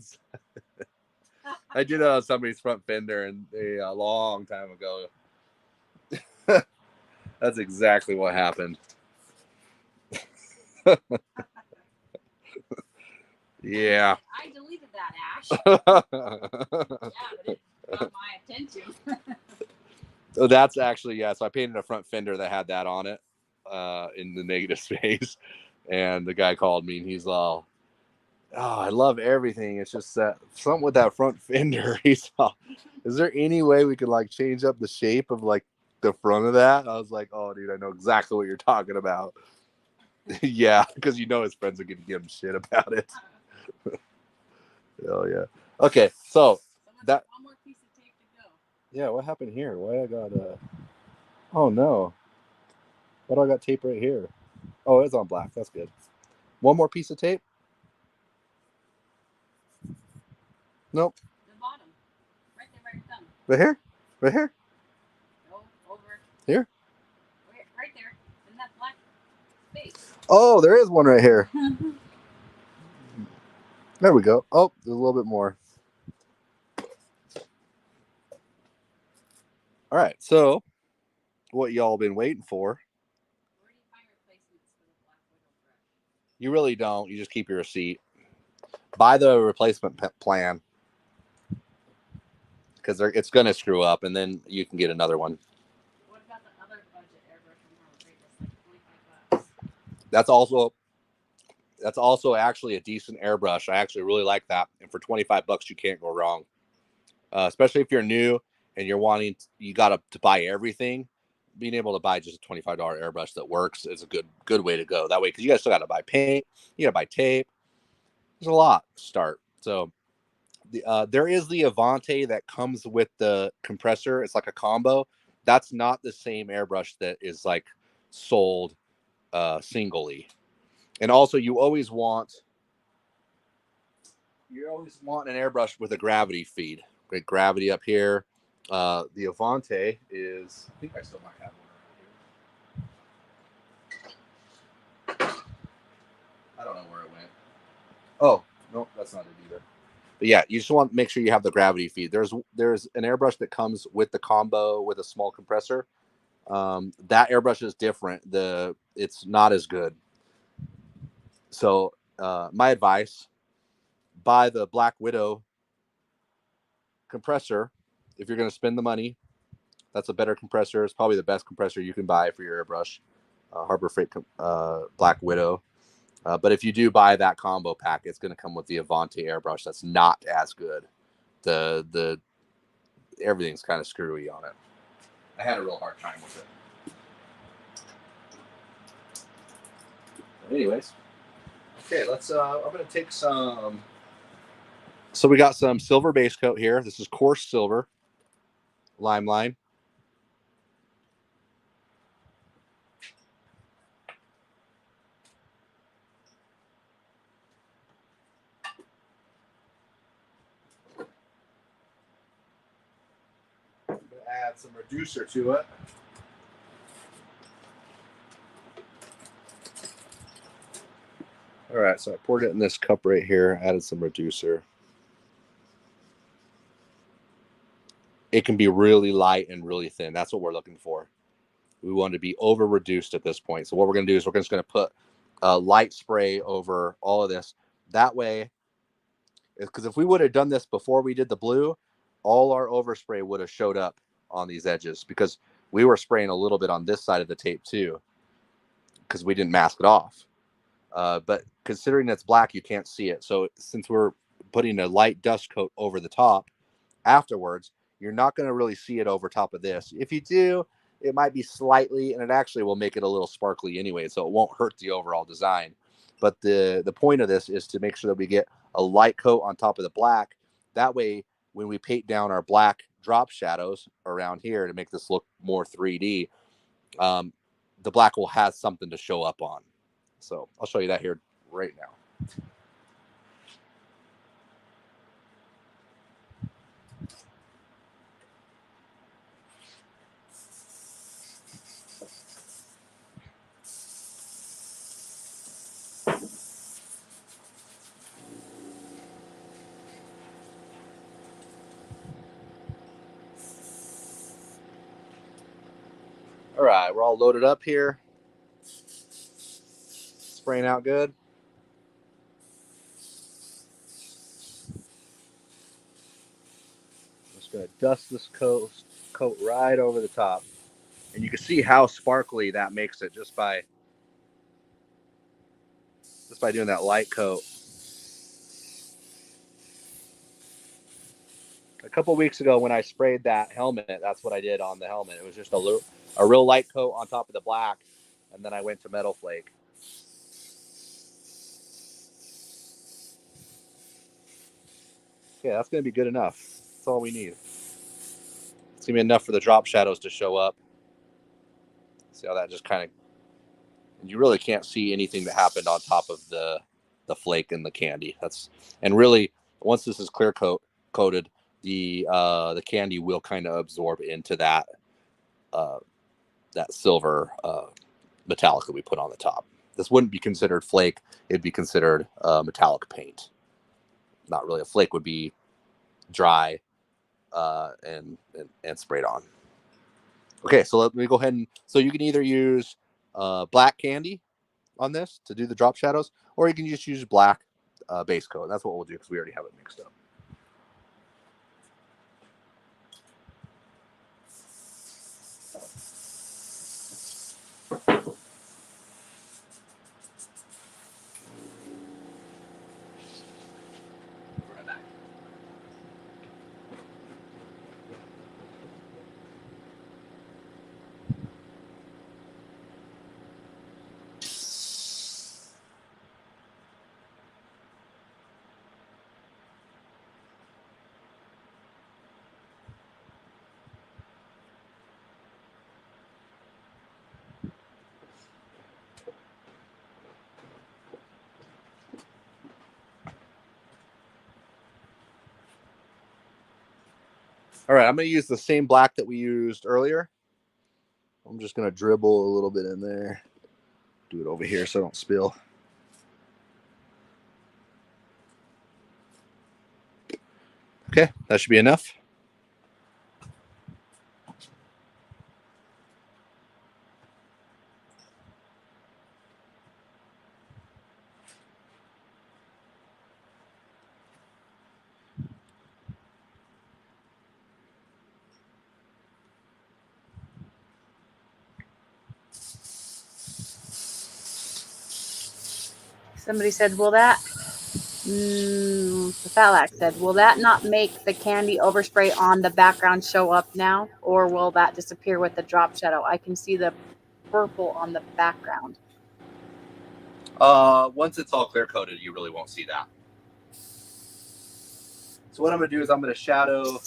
I did that on somebody's front fender and a long time ago. That's exactly what happened. Yeah. I deleted that, Ash. Yeah, but it got my attention. So that's actually, yeah. So I painted a front fender that had that on it in the negative space. And the guy called me and he's all, oh, I love everything. It's just that something with that front fender. He's all, is there any way we could like change up the shape of like the front of that? I was like, oh, dude, I know exactly what you're talking about. Yeah, because you know his friends are going to give him shit about it. Oh, yeah. Okay, so that. One more piece of tape to go. Yeah, what happened here? Why I got oh no. Why do I got tape right here? Oh, it's on black. That's good. One more piece of tape? Nope. The bottom. Right there by your thumb. Right here? Right here? No, over. Here? Right there. In that black space. Oh, there is one right here. There we go. Oh, there's a little bit more. All right, so what y'all been waiting for? Where do you find replacements for the Black Widow brush? You really don't. You just keep your receipt. Buy the replacement plan because it's going to screw up, and then you can get another one. What about the other budget airbrush from Harbor Freight that's like $25? That's also actually a decent airbrush. I actually really like that, and for $25, you can't go wrong. Especially if you're new and you're wanting, you got to buy everything. Being able to buy just a $25 airbrush that works is a good way to go. That way, because you guys still got to buy paint, you got to buy tape. There's a lot to start. So there is the Avante that comes with the compressor. It's like a combo. That's not the same airbrush that is like sold singly. And also, you always want an airbrush with a gravity feed. Great gravity up here. The Avante is, I think I still might have one around here. I don't know where it went. Oh, no, that's not it either. But yeah, you just want to make sure you have the gravity feed. There's an airbrush that comes with the combo with a small compressor. That airbrush is different. It's not as good. So my advice, buy the Black Widow compressor if you're going to spend the money. That's a better compressor. It's probably the best compressor you can buy for your airbrush. Harbor Freight Black Widow. But if you do buy that combo pack, it's going to come with the Avante airbrush. That's not as good. The everything's kind of screwy on it. I had a real hard time with it. Anyways, okay, let's. I'm going to take some. So we got some silver base coat here. This is coarse silver, Limeline. Add some reducer to it. All right, so I poured it in this cup right here, added some reducer. It can be really light and really thin. That's what we're looking for. We want to be over reduced at this point. So what we're going to do is we're just going to put light spray over all of this. That way, because if we would have done this before we did the blue, all our overspray would have showed up on these edges because we were spraying a little bit on this side of the tape too because we didn't mask it off. But considering it's black, you can't see it. So since we're putting a light dust coat over the top afterwards, you're not going to really see it over top of this. If you do, it might be slightly, and it actually will make it a little sparkly anyway, so it won't hurt the overall design. But the point of this is to make sure that we get a light coat on top of the black. That way, when we paint down our black drop shadows around here to make this look more 3D, the black will have something to show up on. So I'll show you that here right now. All right, we're all loaded up here. Spraying out good. Just gonna dust this coat right over the top, and you can see how sparkly that makes it just by doing that light coat. A couple weeks ago when I sprayed that helmet, that's what I did on the helmet. It was just a real light coat on top of the black, and then I went to metal flake. Okay, that's going to be good enough. That's all we need. It's going to be enough for the drop shadows to show up. See how that just kind of... And you really can't see anything that happened on top of the flake and the candy. And really, once this is clear coated, the candy will kind of absorb into that silver metallic that we put on the top. This wouldn't be considered flake. It'd be considered metallic paint. Not really. A flake would be dry and sprayed on. Okay, so let me go ahead and... So you can either use black candy on this to do the drop shadows, or you can just use black base coat. That's what we'll do because we already have it mixed up. All right, I'm going to use the same black that we used earlier. I'm just going to dribble a little bit in there. Do it over here so I don't spill. Okay, that should be enough. Somebody said, will that, the Phthalax said, will that not make the candy overspray on the background show up now? Or will that disappear with the drop shadow? I can see the purple on the background. Once it's all clear coated, you really won't see that. So what I'm going to do is I'm going to shadow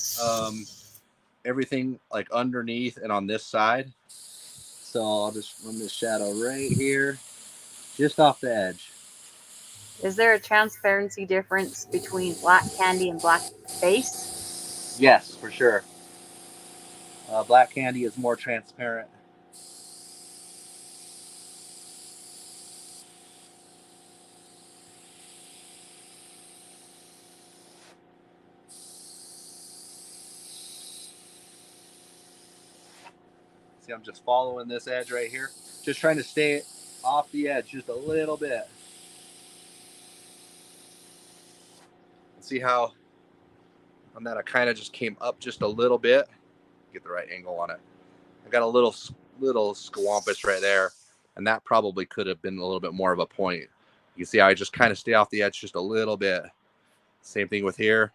everything like underneath and on this side. So I'll just run this shadow right here, just off the edge. Is there a transparency difference between black candy and black base? Yes, for sure. Black candy is more transparent. See, I'm just following this edge right here. Just trying to stay off the edge just a little bit. See how on that I kind of just came up just a little bit. Get the right angle on it. I got a little squampish right there, and that probably could have been a little bit more of a point. You see how I just kind of stay off the edge just a little bit. Same thing with here,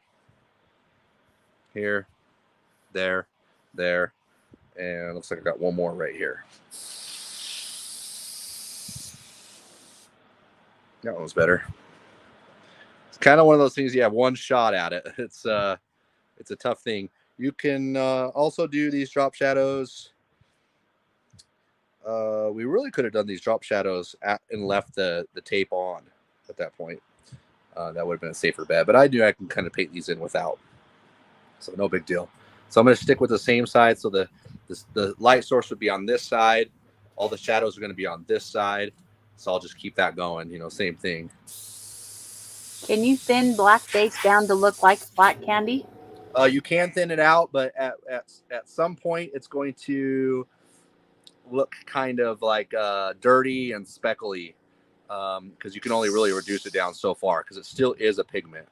there, and looks like I got one more right here. That one was better. It's kind of one of those things you have one shot at it. It's a tough thing. You can also do these drop shadows. We really could have done these drop shadows and left the tape on at that point. That would have been a safer bet. But I knew I can kind of paint these in without. So no big deal. So I'm going to stick with the same side. So the light source would be on this side. All the shadows are going to be on this side. So I'll just keep that going. You know, same thing. Can you thin black base down to look like black candy? You can thin it out, but at some point it's going to look kind of like dirty and speckly because you can only really reduce it down so far because it still is a pigment.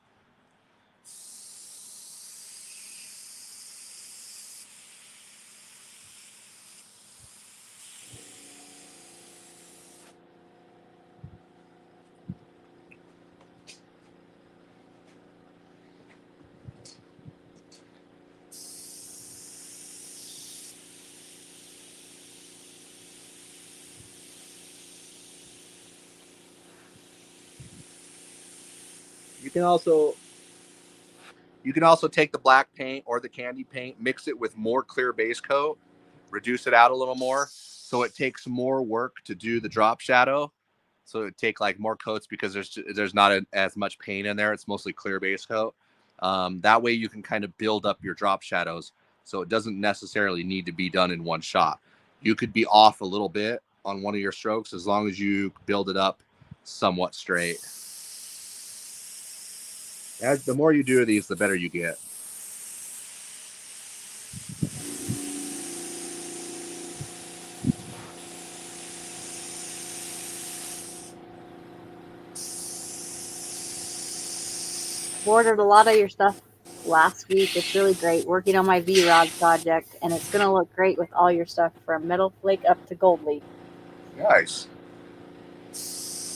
You can also take the black paint or the candy paint, mix it with more clear base coat, reduce it out a little more, so it takes more work to do the drop shadow. So it would take like more coats because there's not as much paint in there. It's mostly clear base coat. That way you can kind of build up your drop shadows, so it doesn't necessarily need to be done in one shot. You could be off a little bit on one of your strokes as long as you build it up somewhat straight. The more you do these, the better you get. ordered a lot of your stuff last week. It's really great. Working on my V-Rod project, and it's going to look great with all your stuff from Metal Flake up to Gold Leaf. Nice.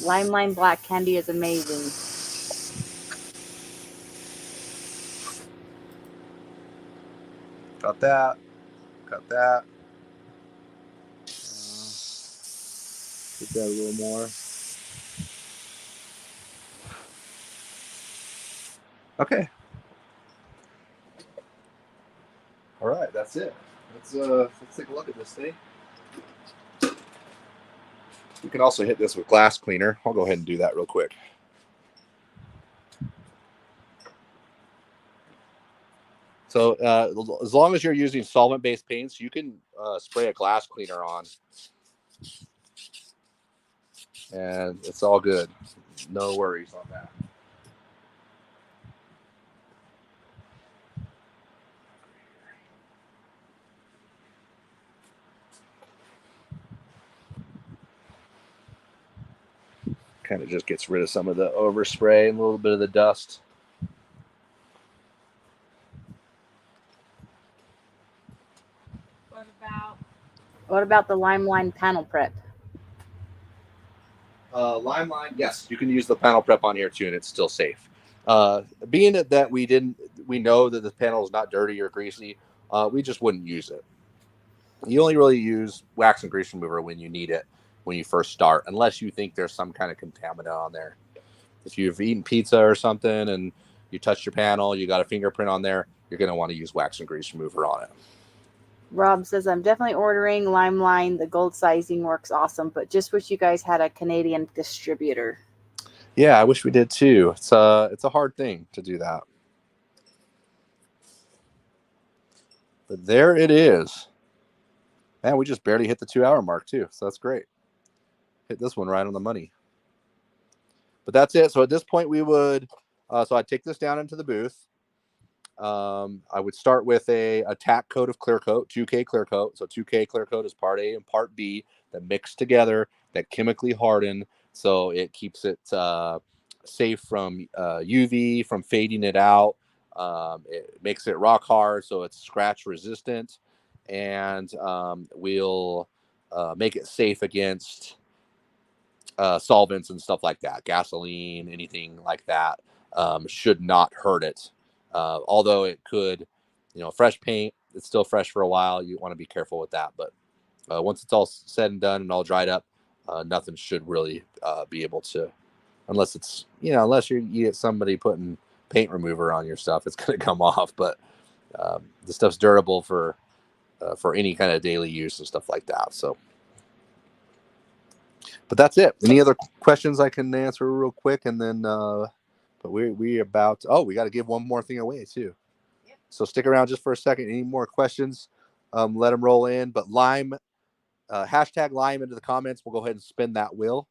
Limelight Black Candy is amazing. Got that. Got that. Get that a little more. Okay. All right, that's it. Let's take a look at this thing. You can also hit this with glass cleaner. I'll go ahead and do that real quick. So as long as you're using solvent-based paints, you can spray a glass cleaner on, and it's all good. No worries on that. Kind of just gets rid of some of the overspray and a little bit of the dust. What about the Limelight panel prep? Limelight, yes, you can use the panel prep on here too, and it's still safe. Being that we know that the panel is not dirty or greasy, we just wouldn't use it. You only really use wax and grease remover when you need it, when you first start, unless you think there's some kind of contaminant on there. If you've eaten pizza or something and you touch your panel, you got a fingerprint on there, you're going to want to use wax and grease remover on it. Rob says, I'm definitely ordering Limelight. The gold sizing works awesome, but just wish you guys had a Canadian distributor. Yeah, I wish we did too. It's a hard thing to do that. But there it is. Man, we just barely hit the 2-hour mark too, so that's great. Hit this one right on the money. But that's it. So at this point we would, so I'd take this down into the booth. I would start with a tack coat of clear coat, 2K clear coat. So 2K clear coat is part A and part B that mix together, that chemically harden, so it keeps it safe from UV, from fading it out. It makes it rock hard, so it's scratch resistant, and we'll make it safe against solvents and stuff like that. Gasoline, anything like that should not hurt it. Although it could, fresh paint, it's still fresh for a while. You want to be careful with that. But once it's all said and done and all dried up, nothing should really be able to, unless it's, unless you get somebody putting paint remover on your stuff, it's going to come off. But the stuff's durable for any kind of daily use and stuff like that. So, but that's it. Any other questions I can answer real quick, and then. But we about, we got to give one more thing away too. Yep. So stick around just for a second. Any more questions, let them roll in. But hashtag Lime into the comments. We'll go ahead and spin that wheel.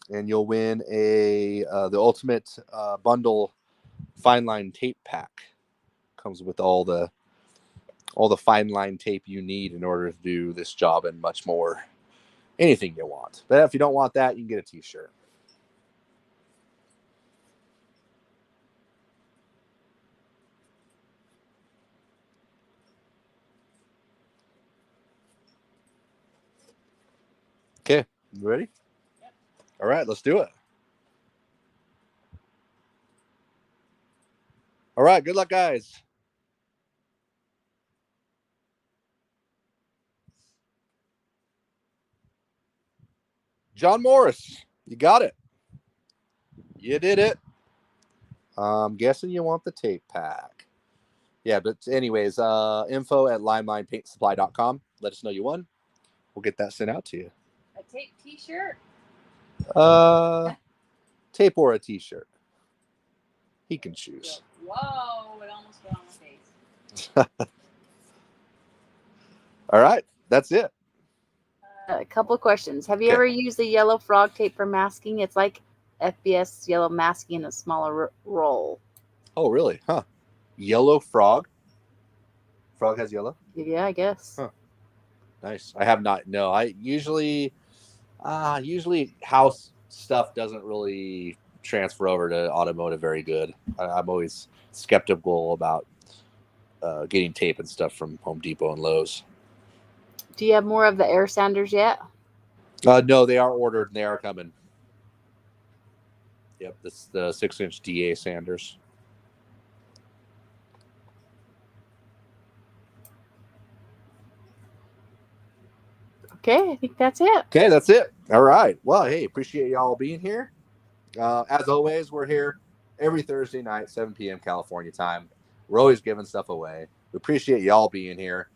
And you'll win the ultimate bundle fine line tape pack. Comes with all the fine line tape you need in order to do this job and much more. Anything you want. But if you don't want that, you can get a t-shirt. Okay, you ready? Yep. All right, let's do it. All right, good luck, guys. John Morris, you got it. You did it. I'm guessing you want the tape pack. Yeah, but anyways, info@limelinepaintsupply.com. Let us know you won. We'll get that sent out to you. A tape t-shirt? Tape or a t-shirt. He can choose. Whoa, it almost fell on my face. All right, that's it. A couple of questions. Have you ever used the yellow frog tape for masking? It's like FBS yellow masking in a smaller roll. Oh, really? Huh. Yellow frog? Frog has yellow? Yeah, I guess. Huh. Nice. I have not. No, I usually house stuff doesn't really transfer over to automotive very good. I'm always skeptical about getting tape and stuff from Home Depot and Lowe's. Do you have more of the air sanders yet? No, they are ordered and they are coming. Yep, this is the 6-inch DA sanders. Okay, I think that's it. Okay, that's it. All right. Well, hey, appreciate y'all being here. As always, we're here every Thursday night, 7 p.m. California time. We're always giving stuff away. We appreciate y'all being here.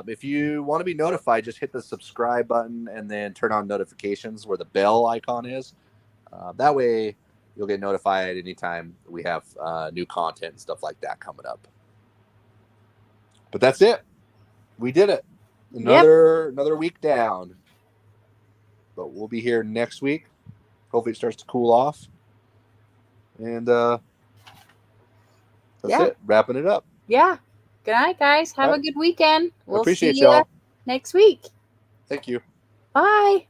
If you want to be notified, just hit the subscribe button and then turn on notifications where the bell icon is. That way, you'll get notified anytime we have new content and stuff like that coming up. But that's it. We did it. Another week down. But we'll be here next week. Hopefully it starts to cool off. And that's it. Wrapping it up. Yeah. Good night, guys. Have All a right. good weekend. We'll Appreciate see you y'all. next week. Thank you. Bye.